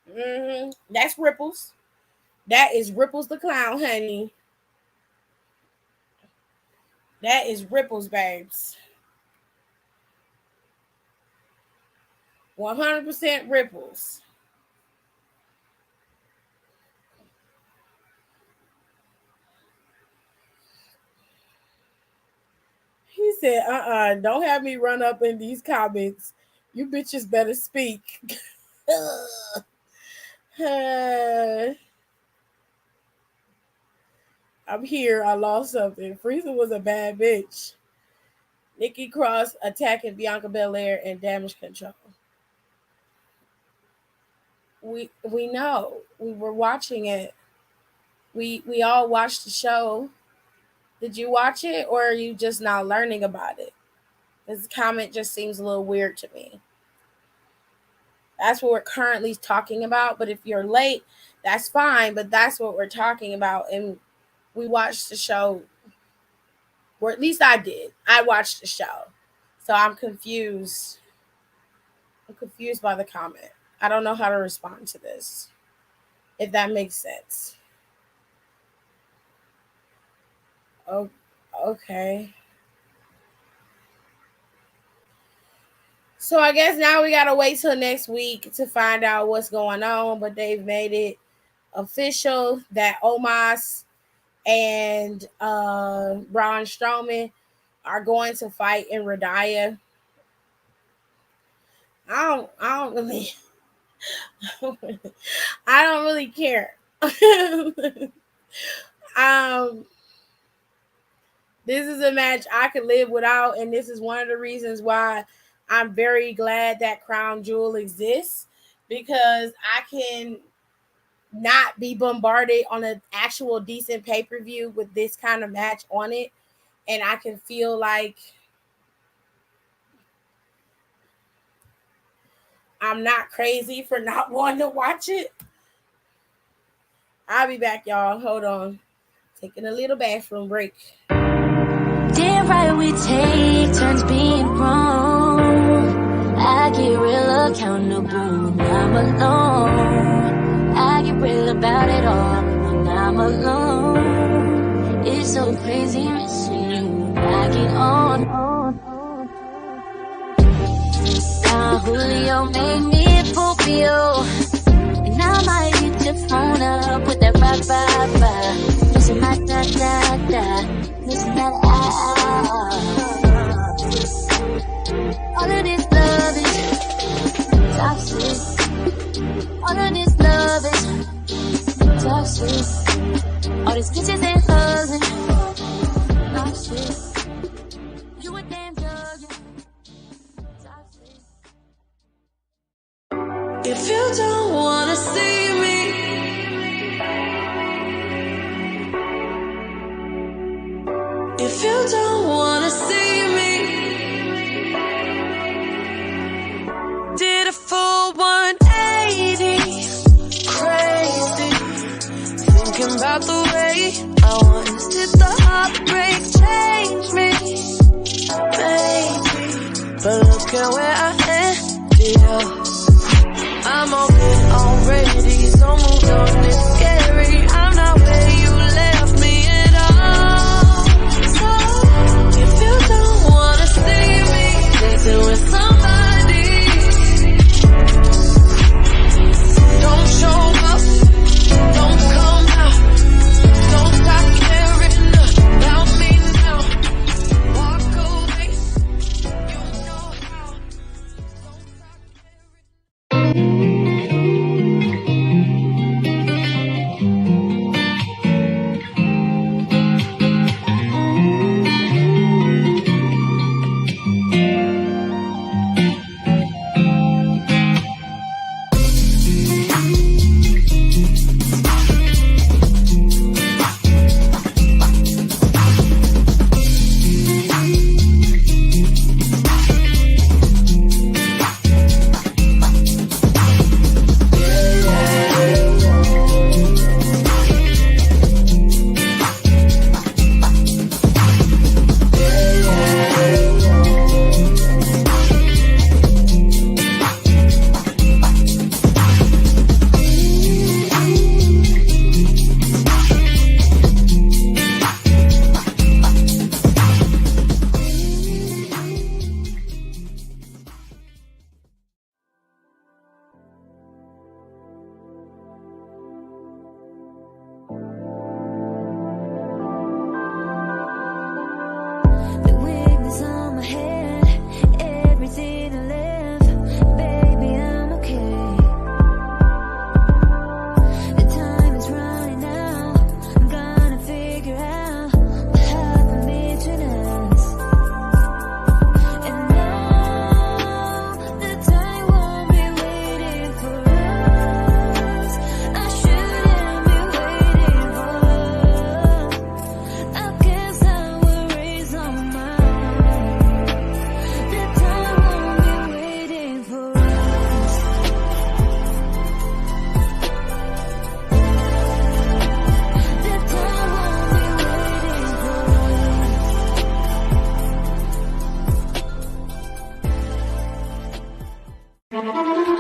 Mm-hmm. That's Ripples. That is Ripples the clown, honey. That is Ripples, babes. 100% Ripples. He said, don't have me run up in these comments. You bitches better speak. I'm here. I lost something. Frieza was a bad bitch. Nikki Cross attacking Bianca Belair and Damage Control. We know. We were watching it. We all watched the show. Did you watch it, or are you just now learning about it? This comment just seems a little weird to me. That's what we're currently talking about. But if you're late, that's fine. But that's what we're talking about. And we watched the show. Or at least I did. I watched the show. So I'm confused. I'm confused by the comment. I don't know how to respond to this. If that makes sense. Oh, okay. So I guess now we gotta wait till next week to find out what's going on. But they've made it official that Omos and Braun Strowman are going to fight in Radiah. I don't really care. This is a match I could live without, and this is one of the reasons why I'm very glad that Crown Jewel exists, because I can not be bombarded on an actual decent pay-per-view with this kind of match on it, and I can feel like I'm not crazy for not wanting to watch it. I'll be back, y'all. Hold on. Taking a little bathroom break. Damn right we take turns being wrong. I get real accountable when I'm alone. I get real about it all when I'm alone. It's so crazy missing you back it on. Now Julio made me a Popio, and I might hit your phone up with that bye. Missing my da. Missing that all of this love is toxic. All of this love is toxic. All these kisses and hugs and toxic. You a damn drug, toxic. If you don't wanna see me, if you don't wanna see me, did a full 180, crazy. let the heartbreak change me, baby. But look at where I ended up. I'm okay already, so moved on. It's scary. I'm not where you left me at all. So if you don't wanna see me dancing with somebody, don't show up, don't come out, don't stop caring about me now. Walk away, you know how. Don't stop caring. The wig is on my head, everything I live, baby, I'm okay. The time is running out, I'm gonna figure out what happened between us. And now the time won't be waiting for us. I shouldn't be waiting for love. I guess I will raise on my own. The time won't be waiting for us. The time won't be waiting for us.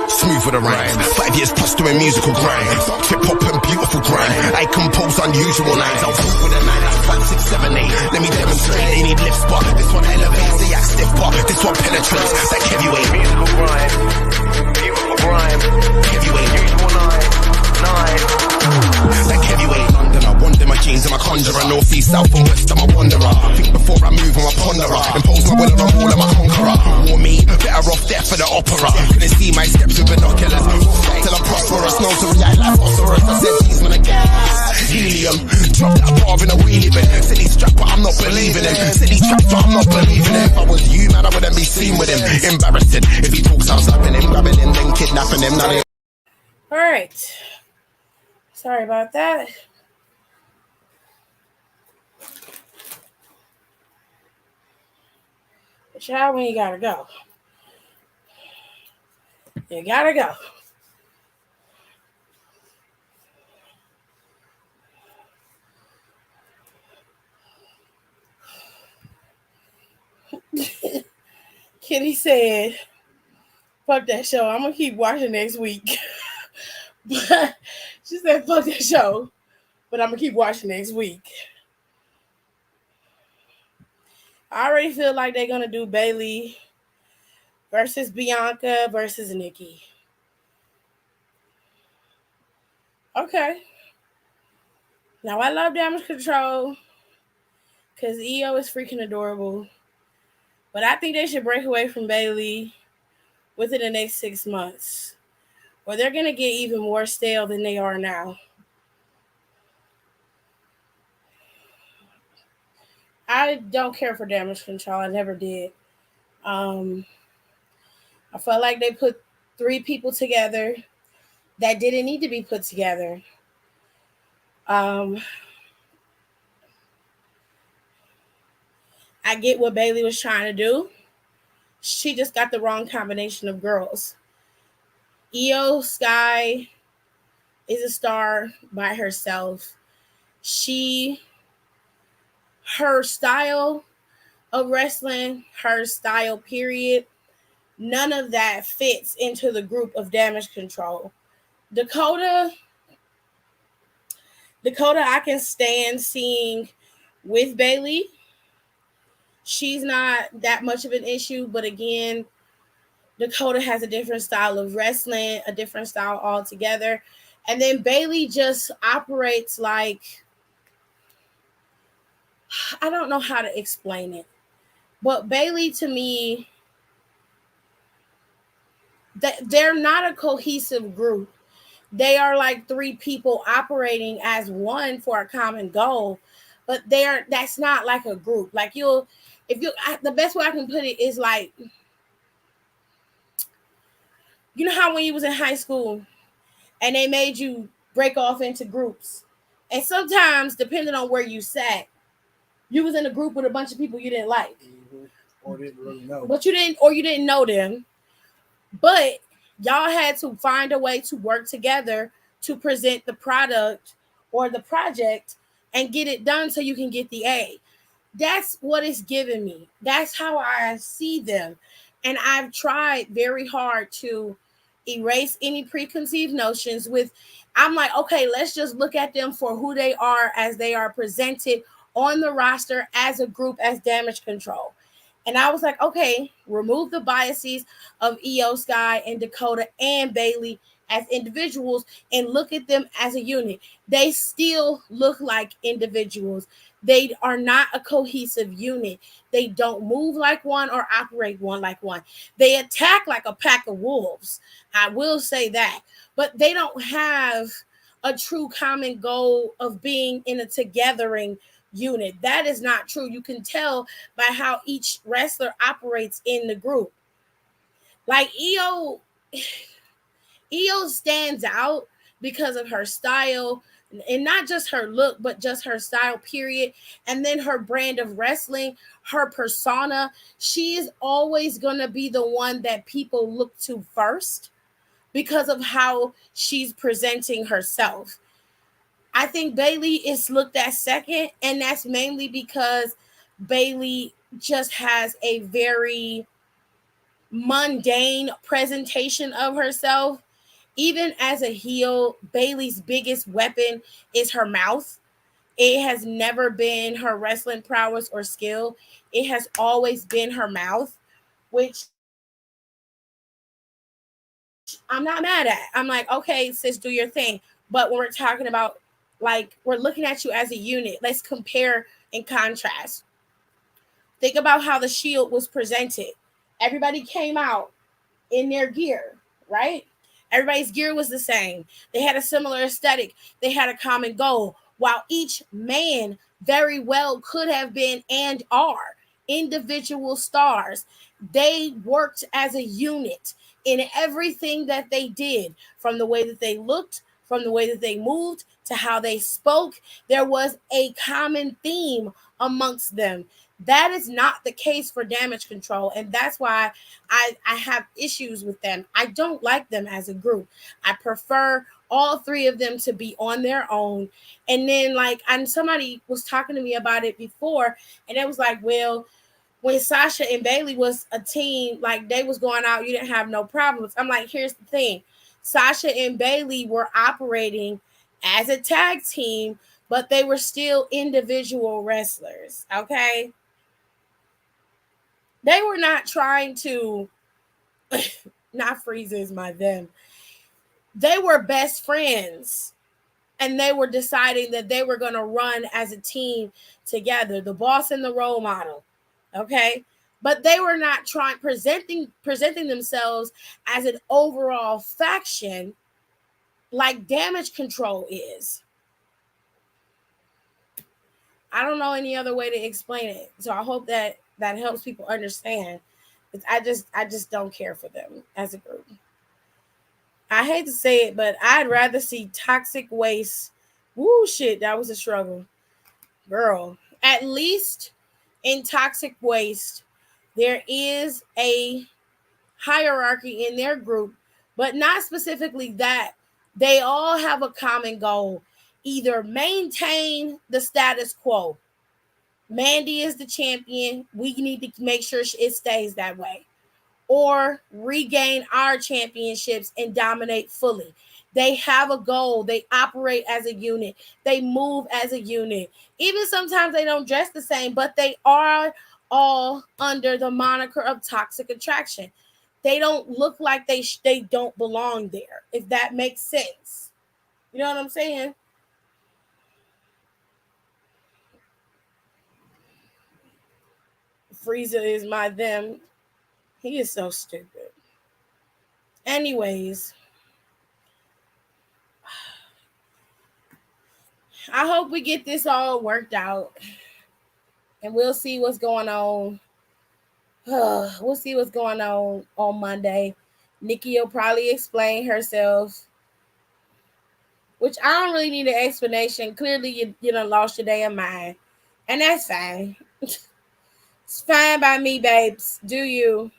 Smooth with the rhyme, 5 years plus doing musical grind. Trip hop and beautiful grind. I compose unusual lines. I'll talk with a line like 5, 6, 7, 8. Let me demonstrate. They need lifts, but this one elevates. They act stiff, but this one penetrates. Like heavyweight. Musical grind, beautiful grind. Heavyweight, usual line. Like heavyweight. Londoner, wander my jeans and my conjurer. North, east, south and west, I'm a wanderer. Think before I move, I'm a ponderer. Impose my will and I'm all, I'm a conqueror. War me, better off there for the opera. Couldn't see my steps with binoculars. Till I'm prosperous, no to react like phosphorus. I said, geez, man, I gas. Helium, drop that bar in a wheelie bin. Silly strap, but I'm not believing him. Silly trap, but I'm not believing him. If I was you, man, I wouldn't be seen with him. Embarrassing. If he talks, I'm slapping him, grabbing him, then kidnapping him. None of All right. Sorry about that. But y'all, when you gotta go, you gotta go. Kitty said, fuck that show. I'm gonna keep watching next week. But she said, fuck that show. But I'm gonna keep watching next week. I already feel like they're gonna do Bailey versus Bianca versus Nikki. Okay. Now I love Damage Control because EO is freaking adorable. But I think they should break away from Bailey within the next 6 months, or they're going to get even more stale than they are now. I don't care for Damage Control. I never did. I felt like they put 3 people together that didn't need to be put together. I get what Bailey was trying to do. She just got the wrong combination of girls. Io Sky is a star by herself. She her style of wrestling, her style period, none of that fits into the group of Damage Control. Dakota, I can stand seeing with Bayley. She's not that much of an issue, but again, Dakota has a different style of wrestling, a different style altogether. And then Bayley just operates like, I don't know how to explain it, but Bayley to me, they're not a cohesive group. They are like three people operating as one for a common goal, but that's not like a group. Like the best way I can put it is like, you know how when you was in high school and they made you break off into groups, and sometimes depending on where you sat, you was in a group with a bunch of people you didn't like, or didn't really know, but you didn't know them, but y'all had to find a way to work together to present the product or the project and get it done so you can get the A. That's what it's given me. That's how I see them. And I've tried very hard to erase any preconceived notions with, I'm like, okay, let's just look at them for who they are as they are presented on the roster as a group, as Damage Control. And I was like, okay, remove the biases of Io Sky and Dakota and Bayley as individuals and look at them as a unit. They still look like individuals. They are not a cohesive unit. They don't move like one or operate one like one. They attack like a pack of wolves. I will say that. But they don't have a true common goal of being in a togethering unit. That is not true. You can tell by how each wrestler operates in the group. Like Io stands out because of her style, and not just her look, but just her style period, and then her brand of wrestling, her persona. She is always going to be the one that people look to first because of how she's presenting herself. I think Bayley is looked at second, and that's mainly because Bayley just has a very mundane presentation of herself. Even as a heel, Bayley's biggest weapon is her mouth. It has never been her wrestling prowess or skill. It has always been her mouth, which I'm not mad at. I'm like, okay, sis, do your thing. But when we're talking about, like, we're looking at you as a unit, let's compare and contrast. Think about how the Shield was presented. Everybody came out in their gear, right? Everybody's gear was the same. They had a similar aesthetic. They had a common goal. While each man very well could have been and are individual stars, they worked as a unit in everything that they did, from the way that they looked, from the way that they moved, to how they spoke. There was a common theme amongst them. That is not the case for Damage Control, and that's why I have issues with them. I don't like them as a group. I prefer all three of them to be on their own. And then, like, and somebody was talking to me about it before, and it was like, well, when Sasha and Bayley was a team, like, they was going out, you didn't have no problems. I'm like, here's the thing. Sasha and Bayley were operating as a tag team, but they were still individual wrestlers, okay? They were not trying to, not freezes my them. They were best friends, and they were deciding that they were going to run as a team together, the boss and the role model. Okay. But they were not presenting themselves as an overall faction like Damage Control is. I don't know any other way to explain it. So I hope that helps people understand. I just don't care for them as a group. I hate to say it, but I'd rather see Toxic Waste. Woo, shit, that was a struggle. Girl, at least in Toxic Waste, there is a hierarchy in their group, but not specifically that. They all have a common goal. Either maintain the status quo, Mandy is the champion. We need to make sure it stays that way. Or regain our championships and dominate fully. They have a goal. They operate as a unit. They move as a unit. Even sometimes they don't dress the same, but they are all under the moniker of toxic attraction. They don't look like they don't belong there, if that makes sense. You know what I'm saying? Frieza is my them. He is so stupid. Anyways, I hope we get this all worked out and we'll see what's going on. We'll see what's going on Monday. Nikki will probably explain herself, which I don't really need an explanation. Clearly, you done lost your damn mind, and that's fine. It's fine by me, babes. Do you?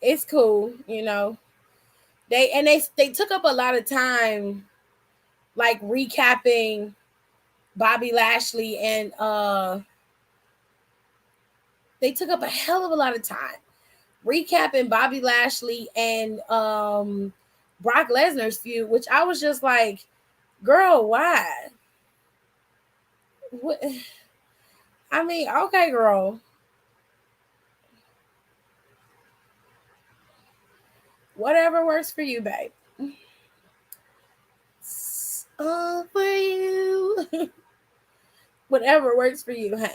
It's cool, you know. They took up a lot of time, like recapping Bobby Lashley and they took up a hell of a lot of time recapping Bobby Lashley and Brock Lesnar's feud, which I was just like, girl, why? What? I mean, okay, girl. Whatever works for you, babe. It's all for you. Whatever works for you, honey.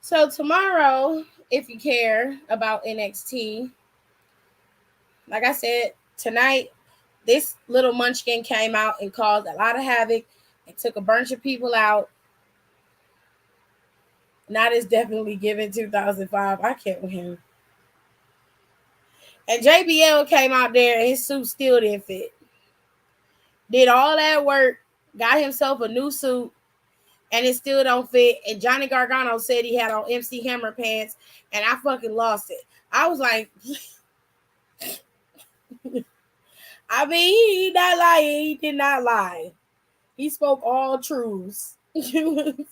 So tomorrow, if you care about NXT, like I said, tonight, this little munchkin came out and caused a lot of havoc and took a bunch of people out. Not as definitely given 2005. I can't with him. And JBL came out there and his suit still didn't fit. Did all that work, got himself a new suit, and it still don't fit. And Johnny Gargano said he had on MC Hammer pants, and I fucking lost it. I was like, I mean, he not lying. He did not lie. He spoke all truths. It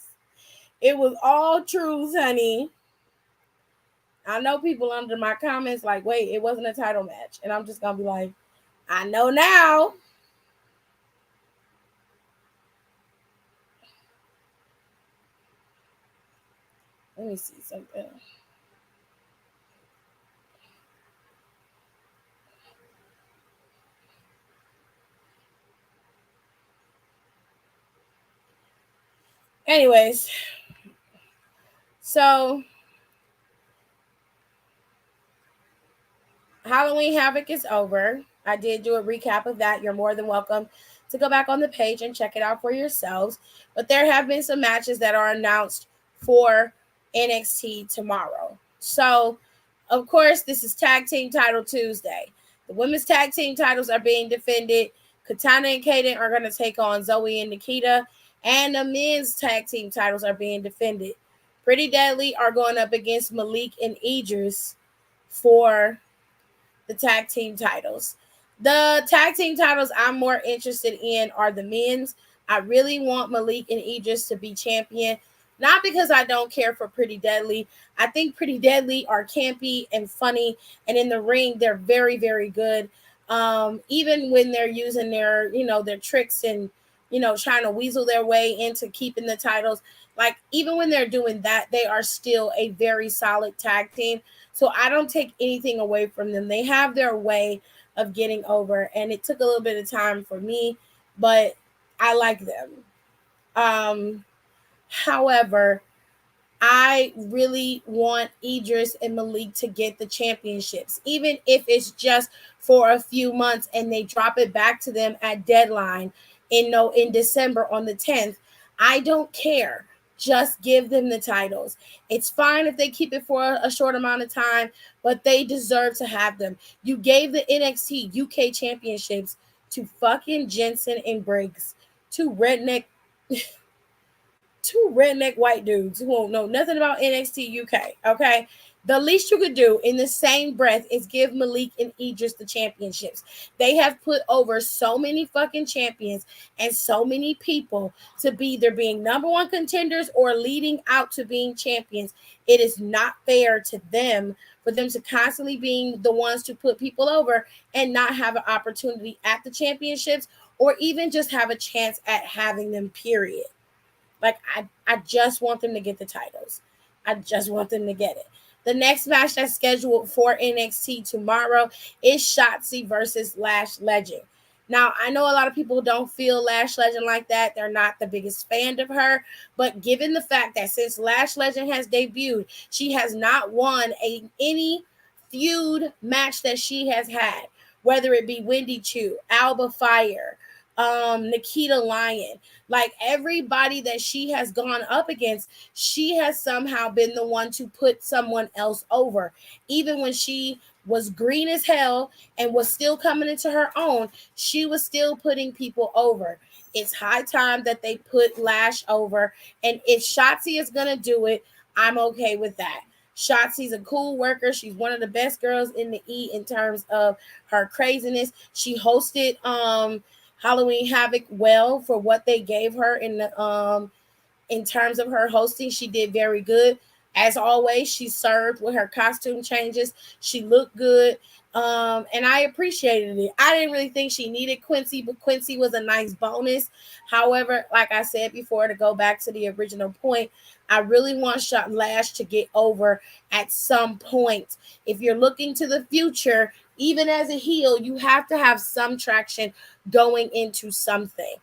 was all truths, honey. I know people under my comments like, wait, it wasn't a title match. And I'm just going to be like, I know now. Let me see something. Anyways, so Halloween Havoc is over. I did do a recap of that. You're more than welcome to go back on the page and check it out for yourselves. But there have been some matches that are announced for NXT tomorrow. So, of course, this is Tag Team Title Tuesday. The women's tag team titles are being defended. Katana and Kaden are going to take on Zoe and Nikita. And the men's tag team titles are being defended. Pretty Deadly are going up against Malik and Idris for the tag team titles. The tag team titles I'm more interested in are the men's. I really want Malik and Idris to be champion. Not because I don't care for Pretty Deadly. I think Pretty Deadly are campy and funny. And in the ring, they're very, very good. Even when they're using their, their tricks and, trying to weasel their way into keeping the titles. Like, even when they're doing that, they are still a very solid tag team. So I don't take anything away from them. They have their way of getting over. And it took a little bit of time for me, but I like them. However, I really want Idris and Malik to get the championships, even if it's just for a few months and they drop it back to them at deadline in December on the 10th. I don't care. Just give them the titles. It's fine if they keep it for a short amount of time, but they deserve to have them. You gave the NXT UK championships to fucking Jensen and Briggs, two redneck white dudes who won't know nothing about NXT UK. Okay, The least you could do in the same breath is give Malik and Idris the championships. They have put over so many fucking champions and so many people to be either being number one contenders or leading out to being champions. It is not fair to them for them to constantly being the ones to put people over and not have an opportunity at the championships or even just have a chance at having them, period. Like, I just want them to get the titles. I just want them to get it. The next match that's scheduled for NXT tomorrow is Shotzi versus Lash Legend. Now, I know a lot of people don't feel Lash Legend like that. They're not the biggest fan of her. But given the fact that since Lash Legend has debuted, she has not won any feud match that she has had, whether it be Wendy Chu, Alba Fire, Nikita Lyon, like everybody that she has gone up against, she has somehow been the one to put someone else over. Even when she was green as hell and was still coming into her own, she was still putting people over. It's high time that they put Lash over, and if Shotzi is gonna do it, I'm okay with that. Shotzi's a cool worker. She's one of the best girls in the E in terms of her craziness. She hosted Halloween Havoc well for what they gave her in terms of her hosting. She did very good. As always, she served with her costume changes. She looked good. And I appreciated it. I didn't really think she needed Quincy, but Quincy was a nice bonus. However, like I said before, to go back to the original point, I really want Lash to get over at some point. If you're looking to the future, even as a heel, you have to have some traction going into something.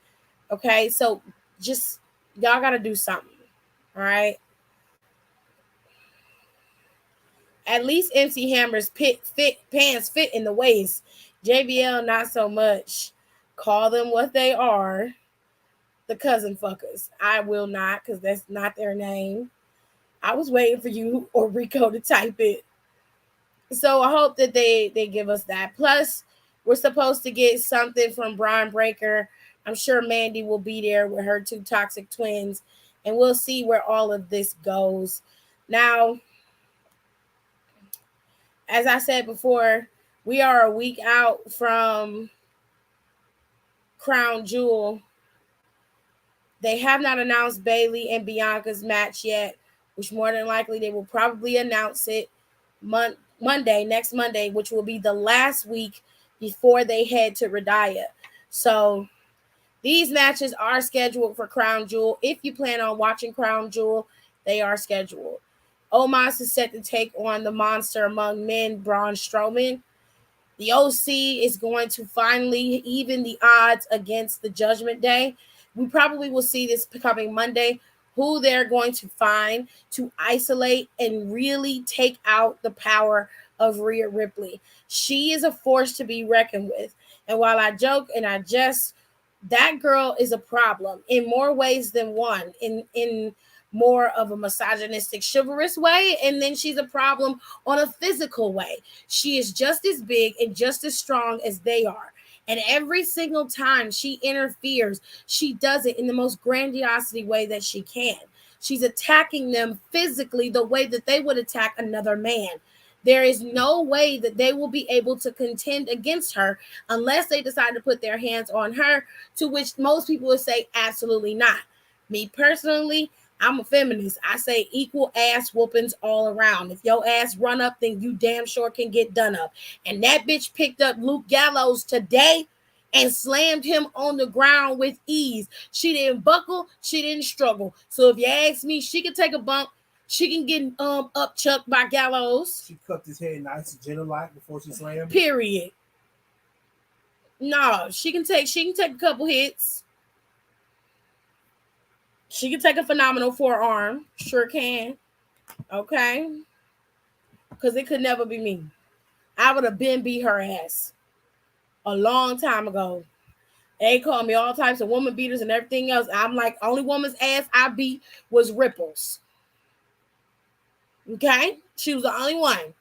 Okay, so just y'all got to do something. All right. At least MC Hammer's pants fit in the waist. JBL not so much. Call them what they are. The cousin fuckers. I will not, because that's not their name. I was waiting for you or Rico to type it. So I hope that they give us that. Plus, we're supposed to get something from Braun Breaker. I'm sure Mandy will be there with her two toxic twins, and we'll see where all of this goes. Now, as I said before, we are a week out from Crown Jewel. They have not announced Bayley and Bianca's match yet, which more than likely they will probably announce it next Monday, which will be the last week before they head to Radiah. So these matches are scheduled for Crown Jewel. If you plan on watching Crown Jewel, they are scheduled. Omos is set to take on the monster among men, Braun Strowman. The OC is going to finally even the odds against the Judgment Day. We probably will see this coming Monday, who they're going to find to isolate and really take out the power of Rhea Ripley. She is a force to be reckoned with. And while I joke and I jest, that girl is a problem in more ways than one, in more of a misogynistic, chivalrous way, and then she's a problem on a physical way. She is just as big and just as strong as they are. And every single time she interferes, she does it in the most grandiosity way that she can. She's attacking them physically the way that they would attack another man. There is no way that they will be able to contend against her unless they decide to put their hands on her, to which most people would say absolutely not. Me personally, I'm a feminist. I say equal ass whoopings all around. If your ass run up, then you damn sure can get done up. And that bitch picked up Luke Gallows today and slammed him on the ground with ease. She didn't buckle. She didn't struggle. So if you ask me, she can take a bump. She can get up chucked by Gallows. She cupped his head nice and gentle like before she slammed. Period. No, she can take a couple hits. She can take a phenomenal forearm. Sure can. Okay. Because it could never be me. I would have been beat her ass a long time ago. They called me all types of woman beaters and everything else. I'm like, only woman's ass I beat was Ripples. Okay? She was the only one.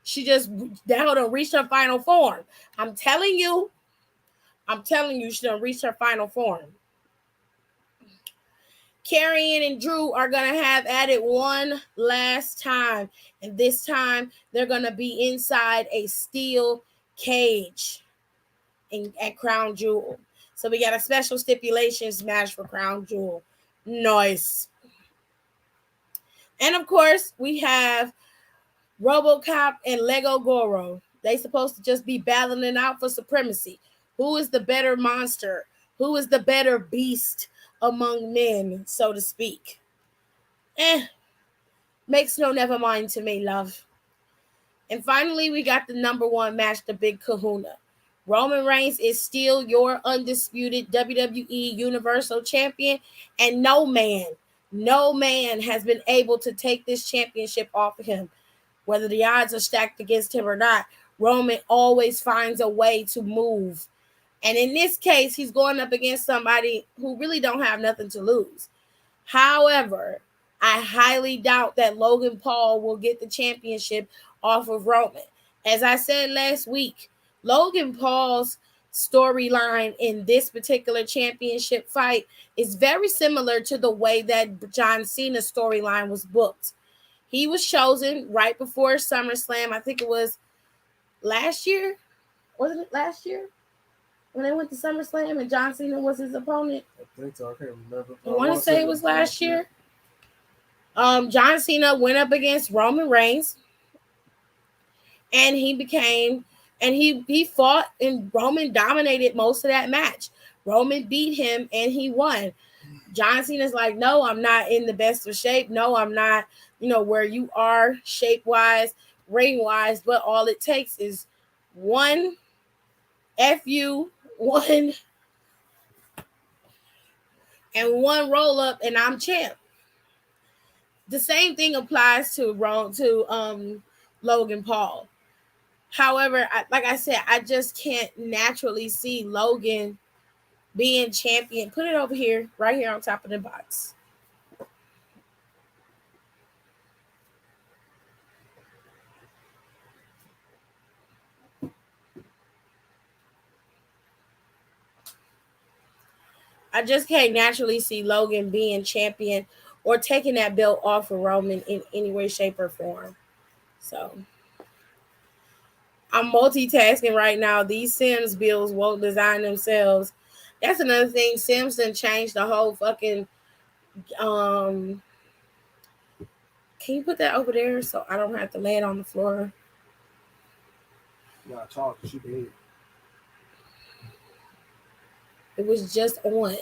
She just, that hoe done reached her final form. I'm telling you, she done reached her final form. Karrion and Drew are going to have at it one last time. And this time, they're going to be inside a steel cage at Crown Jewel. So we got a special stipulations match for Crown Jewel. Nice. And of course, we have RoboCop and Lego Goro. They supposed to just be battling out for supremacy. Who is the better monster? Who is the better beast among men, so to speak? Makes no never mind to me, love. And finally, we got the number one match, the Big Kahuna. Roman Reigns is still your undisputed WWE Universal Champion, and no man has been able to take this championship off of him. Whether the odds are stacked against him or not, Roman always finds a way to move. And in this case, he's going up against somebody who really don't have nothing to lose. However, I highly doubt that Logan Paul will get the championship off of Roman. As I said last week, Logan Paul's storyline in this particular championship fight is very similar to the way that John Cena's storyline was booked. He was chosen right before SummerSlam. I think it was last year. Wasn't it last year? When they went to SummerSlam and John Cena was his opponent? I think so. I can't remember. I want to say it was last year. John Cena went up against Roman Reigns. And he fought, and Roman dominated most of that match. Roman beat him and he won. John Cena's like, no, I'm not in the best of shape. No, I'm not, where you are shape-wise, ring-wise. But all it takes is one FU, one and one roll-up, and I'm champ. The same thing applies to Logan Paul. However, like I said, I just can't naturally see Logan being champion. Put it over here, right here on top of the box. I just can't naturally see Logan being champion or taking that belt off of Roman in any way, shape, or form. So I'm multitasking right now. These Sims bills won't design themselves. That's another thing. Sims done changed the whole fucking. Can you put that over there so I don't have to lay it on the floor? Yeah, talk. She did. It was just on.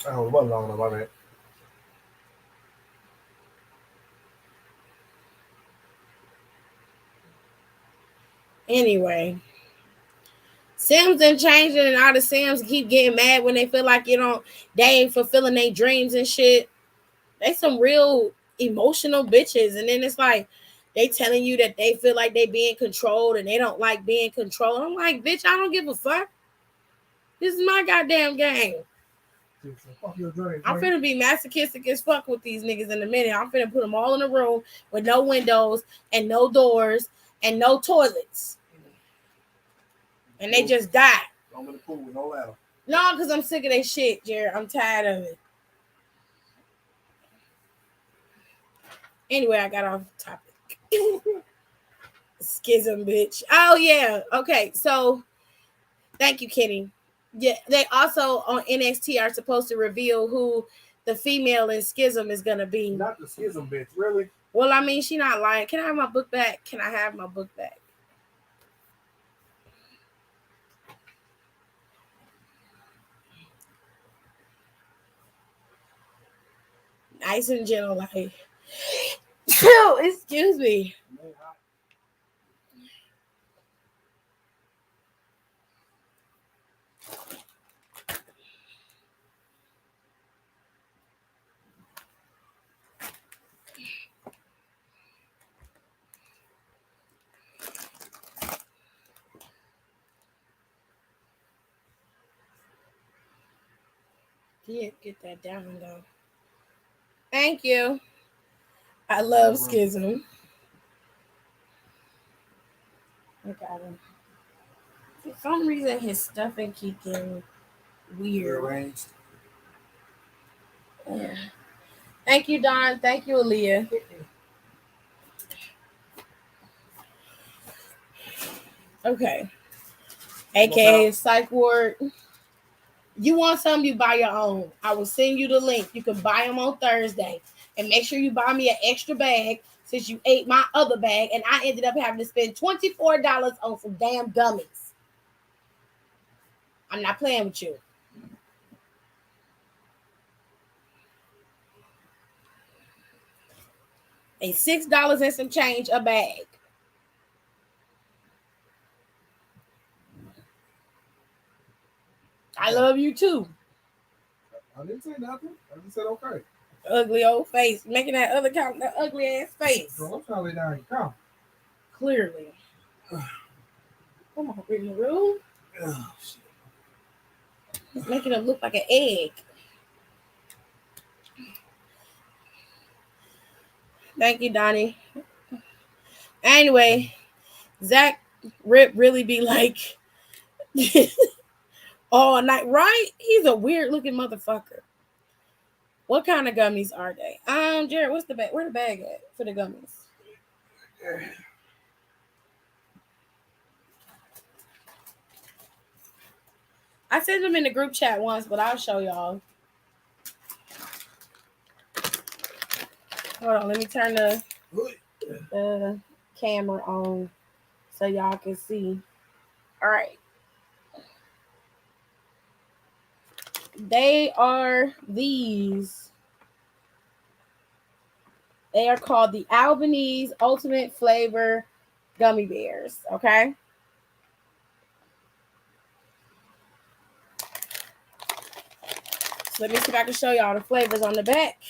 Oh, it wasn't long enough, my man. Anyway, Sims and changing, and all the Sims keep getting mad when they feel like they ain't fulfilling their dreams and shit. They some real emotional bitches, and then it's like they telling you that they feel like they being controlled and they don't like being controlled. I'm like, bitch, I don't give a fuck. This is my goddamn game. I'm finna be masochistic as fuck with these niggas in a minute. I'm finna put them all in a room with no windows and no doors and no toilets. And they just die. I'm in the pool with no ladder. No, because I'm sick of that shit, Jared. I'm tired of it. Anyway, I got off topic. Schism, bitch. Oh, yeah. Okay, so thank you, Kenny. Yeah, they also on NXT are supposed to reveal who the female in Schism is going to be. Not the Schism, bitch. Really? Well, I mean, she not lying. Can I have my book back? Can I have my book back? Nice and gentle, like. Excuse me. Yeah, get that down though. Thank you. I love Schism. I got him. For some reason, his stuffing keep getting weird. Rearranged. Yeah. Thank you, Don. Thank you, Aaliyah. Okay. AKA Psych Ward. You want some, you buy your own. I will send you the link. You can buy them on Thursday. And make sure you buy me an extra bag since you ate my other bag. And I ended up having to spend $24 on some damn gummies. I'm not playing with you. And $6 and some change a bag. I love you too. I didn't say nothing. I just said okay. Ugly old face. Making that other count, that ugly ass face. Bro, I'm trying to lay down and count. Clearly. Come on, in the room. Oh, shit. It's making him look like an egg. Thank you, Donnie. Anyway, Zach Rip really be like all night, right? He's a weird looking motherfucker. What kind of gummies are they? Jared, what's the bag? Where the bag at for the gummies? I sent them in the group chat once, but I'll show y'all. Hold on, let me turn the camera on so y'all can see. All right. They are these. They are called the Albanese Ultimate Flavor Gummy Bears, okay? So let me see if I can show y'all the flavors on the back.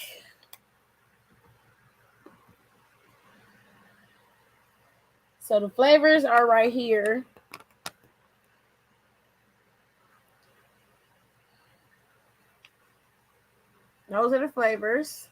So the flavors are right here. Those are the flavors.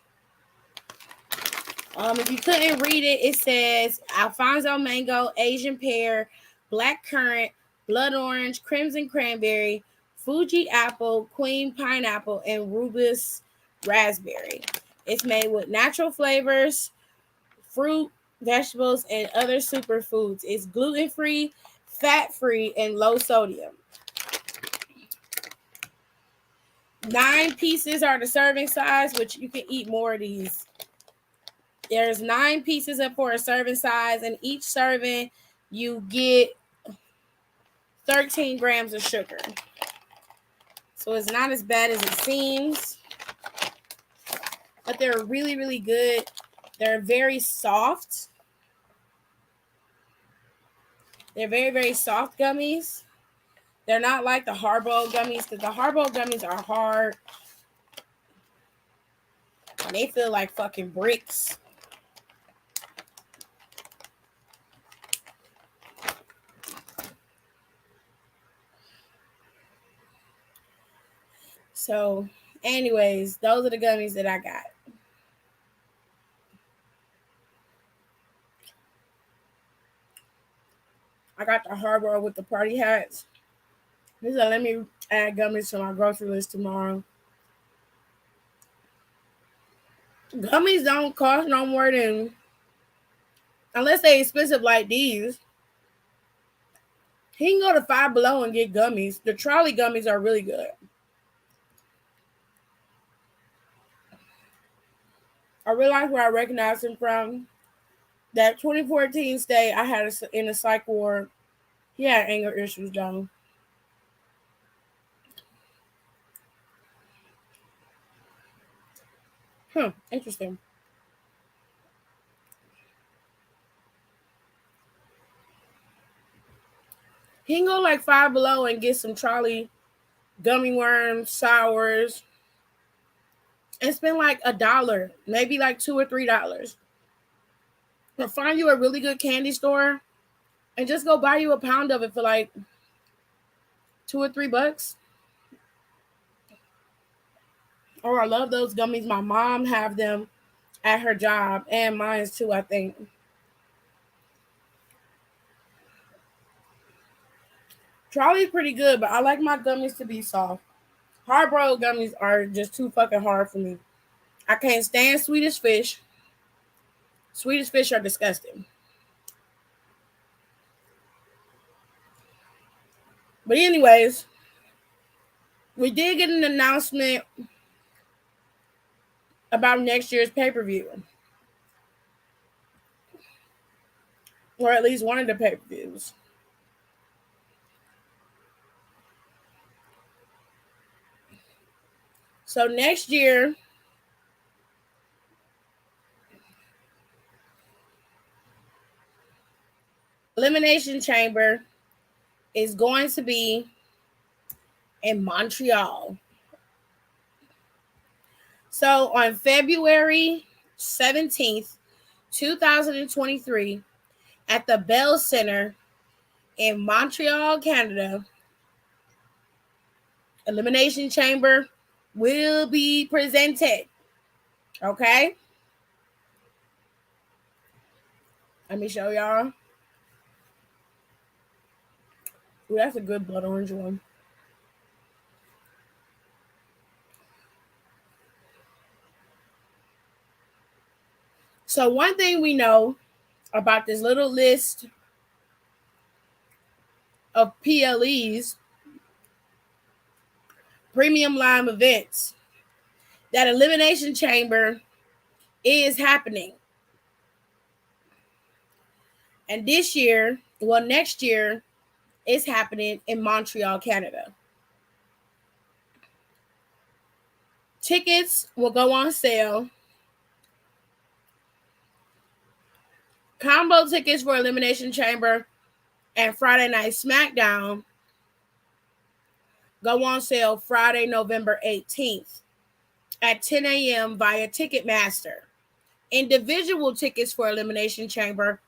If you couldn't read it, it says Alfonso Mango, Asian Pear, Black Currant, Blood Orange, Crimson Cranberry, Fuji Apple, Queen Pineapple, and Rubus Raspberry. It's made with natural flavors, fruit, vegetables, and other superfoods. It's gluten-free, fat-free, and low sodium. 9 pieces are the serving size, which you can eat more of these. There's 9 pieces up for a serving size, and each serving you get 13 grams of sugar. So it's not as bad as it seems, but they're really, really good. They're very soft. They're very, very soft gummies. They're not like the Haribo gummies, because the Haribo gummies are hard. And they feel like fucking bricks. So, anyways, those are the gummies that I got. I got the Haribo with the party hats. He said, let me add gummies to my grocery list tomorrow. Gummies don't cost no more than, unless they expensive like these. He can go to Five Below and get gummies. The trolley gummies are really good. I realized where I recognized him from. That 2014 stay I had in a psych ward. He had anger issues, though. Interesting. He can go like Five Below and get some trolley gummy worms, sours, and spend like $1, maybe like $2 or $3. Or find you a really good candy store and just go buy you a pound of it for like $2 or $3. Oh, I love those gummies. My mom have them at her job, and mine too, I think. Charlie's pretty good, but I like my gummies to be soft. Hard-boiled gummies are just too fucking hard for me. I can't stand Swedish fish. Swedish fish are disgusting. But anyways, we did get an announcement about next year's pay-per-view. Or at least one of the pay-per-views. So next year, Elimination Chamber is going to be in Montreal. So on February 17th, 2023, at the Bell Center in Montreal, Canada, Elimination Chamber will be presented. Okay? Let me show y'all. Ooh, that's a good blood orange one. So one thing we know about this little list of PLEs, premium live events, that Elimination Chamber is happening. And this year, well, next year, it's happening in Montreal, Canada. Tickets will go on sale. Combo tickets for Elimination Chamber and Friday Night SmackDown go on sale Friday, November 18th at 10 a.m. via Ticketmaster. Individual tickets for Elimination Chamber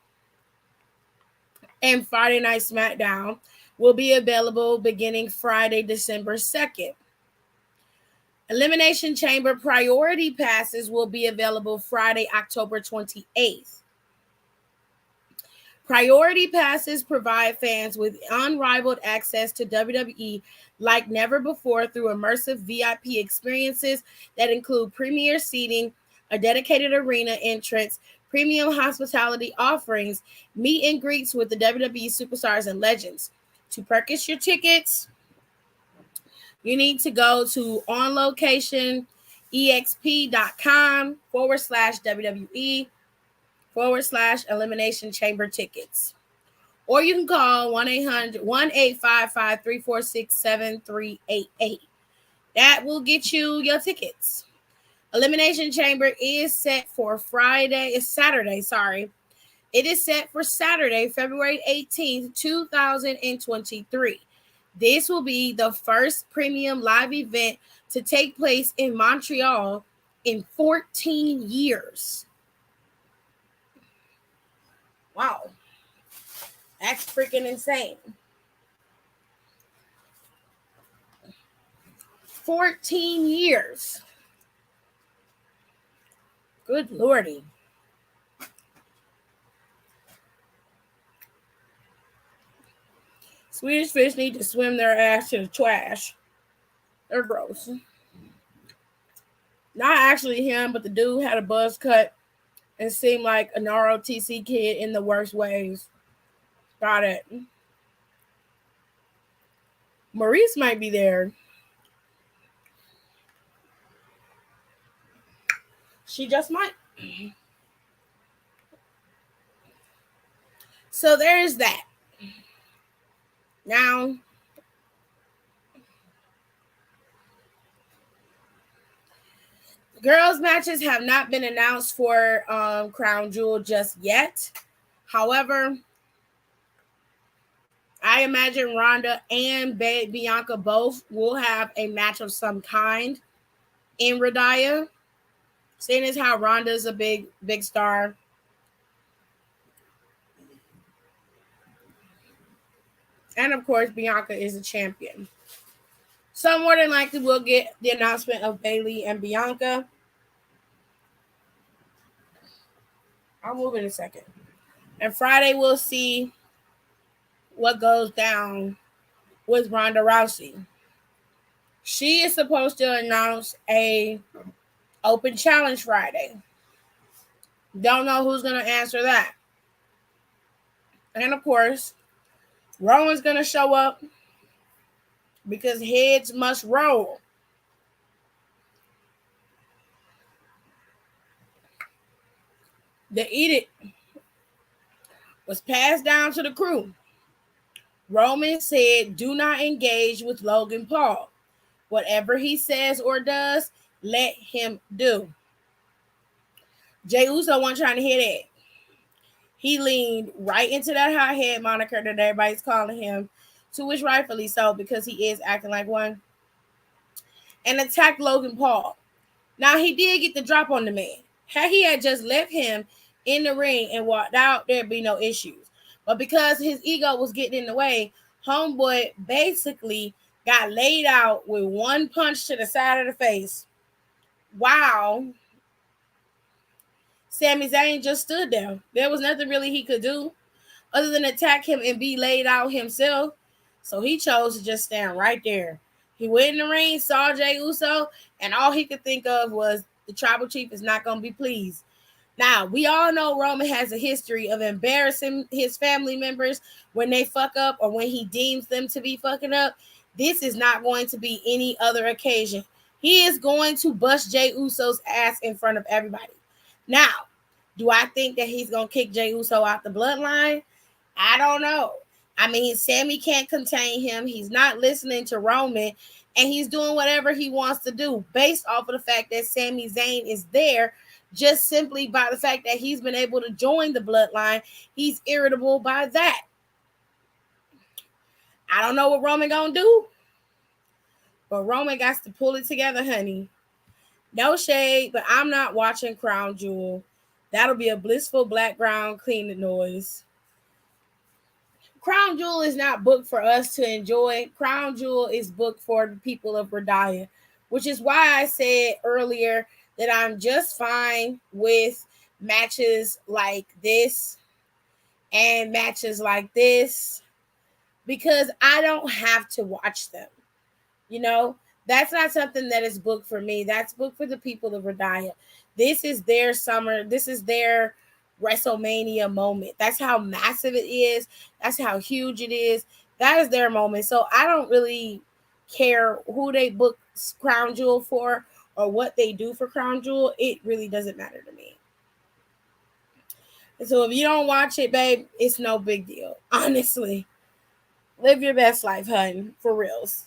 and Friday Night SmackDown will be available beginning Friday, December 2nd. Elimination Chamber priority passes will be available Friday, October 28th. Priority passes provide fans with unrivaled access to WWE like never before through immersive VIP experiences that include premier seating, a dedicated arena entrance, premium hospitality offerings, meet and greets with the WWE superstars and legends. To purchase your tickets, you need to go to onlocation.com/WWE/Elimination Chamber tickets. Or you can call 1-800-1-855-346-7388. That will get you your tickets. Elimination Chamber is set for Saturday. It is set for Saturday, February 18th, 2023. This will be the first premium live event to take place in Montreal in 14 years. Wow. That's freaking insane. 14 years. Good lordy. Swedish fish need to swim their ass to the trash. They're gross. Not actually him, but the dude had a buzz cut and seemed like an ROTC kid in the worst ways. Got it. Maurice might be there. She just might. So there's that. Now, girls matches have not been announced for Crown Jewel just yet. However, I imagine Ronda and Bianca both will have a match of some kind in Radiah. Seeing as how Ronda's a big star. And of course, Bianca is a champion. So more than likely we'll get the announcement of Bayley and Bianca. I'll move in a second. And Friday we'll see what goes down with Ronda Rousey. She is supposed to announce a open challenge Friday. Don't know who's going to answer that. And of course, Roman's going to show up because heads must roll. The edict was passed down to the crew. Roman said, do not engage with Logan Paul. Whatever he says or does, let him do. Jey Uso wasn't trying to hear that. He leaned right into that hothead moniker that everybody's calling him, to which rightfully so, because he is acting like one, and attacked Logan Paul. Now, he did get the drop on the man. Had he had just left him in the ring and walked out, there'd be no issues. But because his ego was getting in the way, homeboy basically got laid out with one punch to the side of the face. Wow. Sami Zayn just stood there. There was nothing really he could do other than attack him and be laid out himself. So he chose to just stand right there. He went in the ring, saw Jey Uso, and all he could think of was the tribal chief is not going to be pleased. Now, we all know Roman has a history of embarrassing his family members when they fuck up or when he deems them to be fucking up. This is not going to be any other occasion. He is going to bust Jey Uso's ass in front of everybody. Now, do I think that he's going to kick Jey Uso out the bloodline? I don't know. I mean, Sami can't contain him. He's not listening to Roman, and he's doing whatever he wants to do based off of the fact that Sami Zayn is there. Just simply by the fact that he's been able to join the bloodline, he's irritable by that. I don't know what Roman gonna do, but Roman got to pull it together, honey. No shade, but I'm not watching Crown Jewel. That'll be a blissful background cleaning noise. Crown Jewel is not booked for us to enjoy. Crown Jewel is booked for the people of Radiah, which is why I said earlier that I'm just fine with matches like this and matches like this because I don't have to watch them. You know, that's not something that is booked for me. That's booked for the people of Radiah. This is their summer. This is their WrestleMania moment. That's how massive it is. That's how huge it is. That is their moment. So I don't really care who they book Crown Jewel for or what they do for Crown Jewel. It really doesn't matter to me. And so if you don't watch it, babe, it's no big deal. Honestly, live your best life, hun, for reals.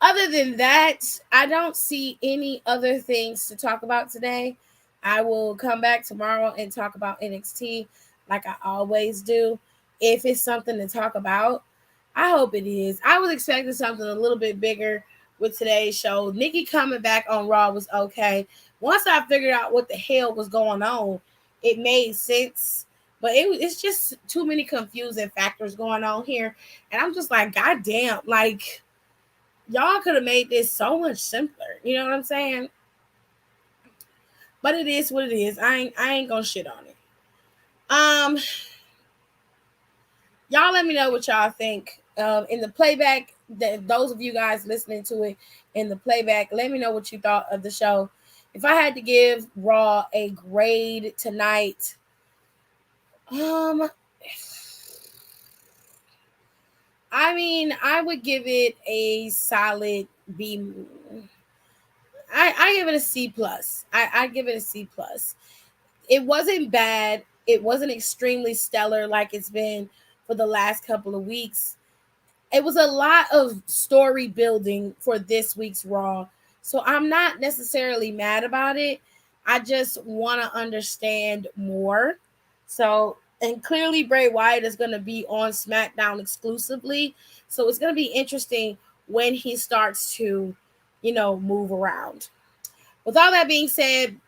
Other than that, I don't see any other things to talk about today. I will come back tomorrow and talk about NXT like I always do. If it's something to talk about, I hope it is. I was expecting something a little bit bigger with today's show. Nikki coming back on Raw was okay. Once I figured out what the hell was going on, it made sense. But it's just too many confusing factors going on here. And I'm just like, God damn, like, y'all could have made this so much simpler. You know what I'm saying? But it is what it is. I ain't gonna shit on it. Y'all let me know what y'all think. In the playback, those of you guys listening to it in the playback, let me know what you thought of the show. If I had to give Raw a grade tonight, I mean, I would give it a solid B. I give it a C plus. I give it a C plus. It wasn't bad. It wasn't extremely stellar like it's been for the last couple of weeks. It was a lot of story building for this week's Raw. So I'm not necessarily mad about it. I just want to understand more. So, and clearly Bray Wyatt is going to be on SmackDown exclusively. So it's going to be interesting when he starts to, move around. With all that being said,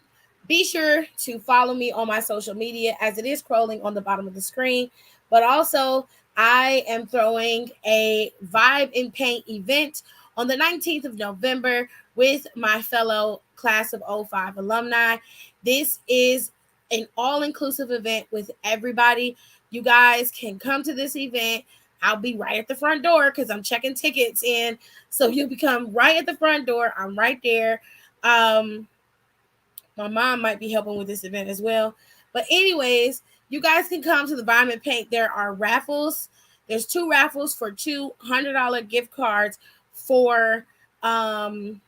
be sure to follow me on my social media as it is scrolling on the bottom of the screen. But also, I am throwing a Vibe in Paint event on the 19th of November with my fellow class of 05 alumni. This is an all-inclusive event with everybody. You guys can come to this event. I'll be right at the front door because I'm checking tickets in. So you'll become right at the front door. I'm right there. My mom might be helping with this event as well. But anyways, you guys can come to the Vibe and Paint. There are raffles. There's 2 raffles for $200 gift cards for our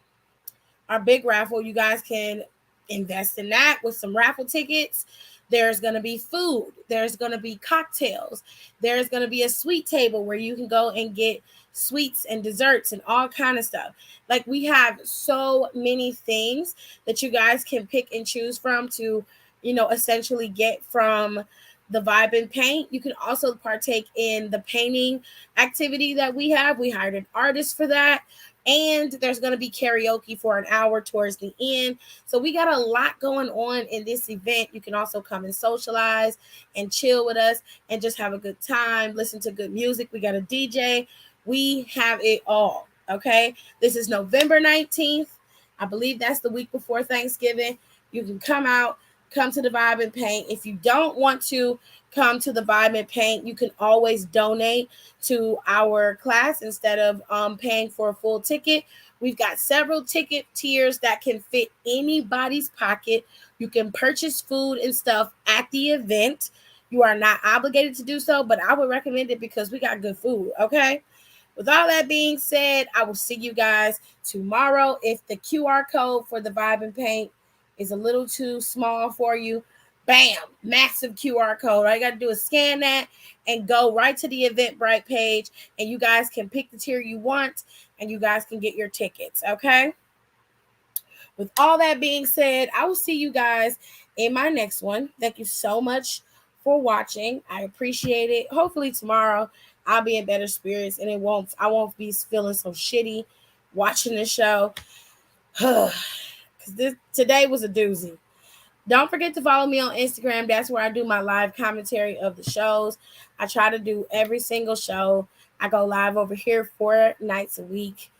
big raffle. You guys can invest in that with some raffle tickets. There's going to be food. There's going to be cocktails. There's going to be a sweet table where you can go and get sweets and desserts and all kind of stuff. Like, we have so many things that you guys can pick and choose from to, essentially get from the Vibe and Paint. You can also partake in the painting activity that we have. We hired an artist for that. And there's going to be karaoke for an hour towards the end. So we got a lot going on in this event. You can also come and socialize and chill with us and just have a good time, listen to good music. We got a DJ. We have it all, okay? This is November 19th. I believe that's the week before Thanksgiving. You can come to the Vibe and Paint. If you don't want to come to the Vibe and Paint, you can always donate to our class instead of paying for a full ticket. We've got several ticket tiers that can fit anybody's pocket. You can purchase food and stuff at the event. You are not obligated to do so, but I would recommend it because we got good food, okay? With all that being said, I will see you guys tomorrow. If the QR code for the Vibe and Paint is a little too small for you, bam, massive QR code. All you got to do is scan that and go right to the Eventbrite page, and you guys can pick the tier you want, and you guys can get your tickets, okay? With all that being said, I will see you guys in my next one. Thank you so much for watching. I appreciate it. Hopefully tomorrow I'll be in better spirits, and I won't be feeling so shitty watching the show. Because today was a doozy. Don't forget to follow me on Instagram. That's where I do my live commentary of the shows. I try to do every single show. I go live over here 4 nights a week.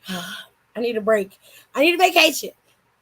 I need a break. I need a vacation.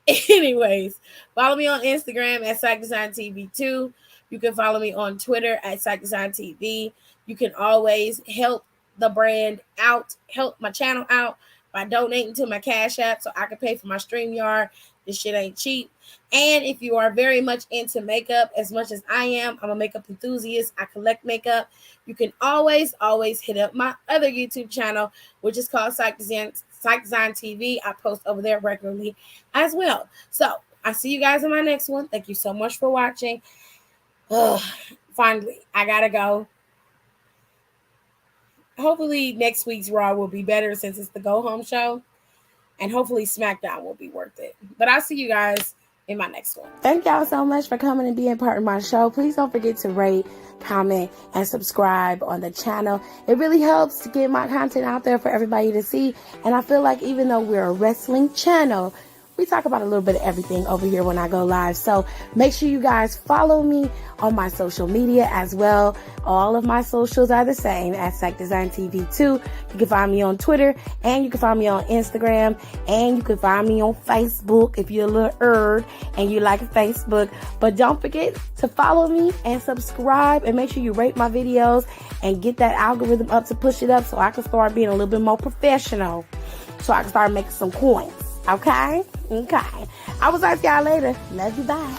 Anyways, follow me on Instagram at Sigh Design TV 2. You can follow me on Twitter at Sigh Design TV. You can always help the brand out, help my channel out by donating to my Cash App so I can pay for my StreamYard. This shit ain't cheap. And if you are very much into makeup as much as I am, I'm a makeup enthusiast. I collect makeup. You can always hit up my other YouTube channel, which is called Sigh Design TV. I post over there regularly as well. So I'll see you guys in my next one. Thank you so much for watching. Finally, I gotta go. Hopefully next week's Raw will be better since it's the go home show. And hopefully SmackDown will be worth it. But I'll see you guys in my next one. Thank y'all so much for coming and being part of my show. Please don't forget to rate, comment, and subscribe on the channel. It really helps to get my content out there for everybody to see. And I feel like even though we're a wrestling channel, we talk about a little bit of everything over here when I go live. So make sure you guys follow me on my social media as well. All of my socials are the same at Sigh Design TV 2. You can find me on Twitter, and you can find me on Instagram, and you can find me on Facebook if you're a little and you like Facebook. But don't forget to follow me and subscribe, and make sure you rate my videos and get that algorithm up to push it up so I can start being a little bit more professional, so I can start making some coins. Okay? I will talk to y'all later. Love you. Bye.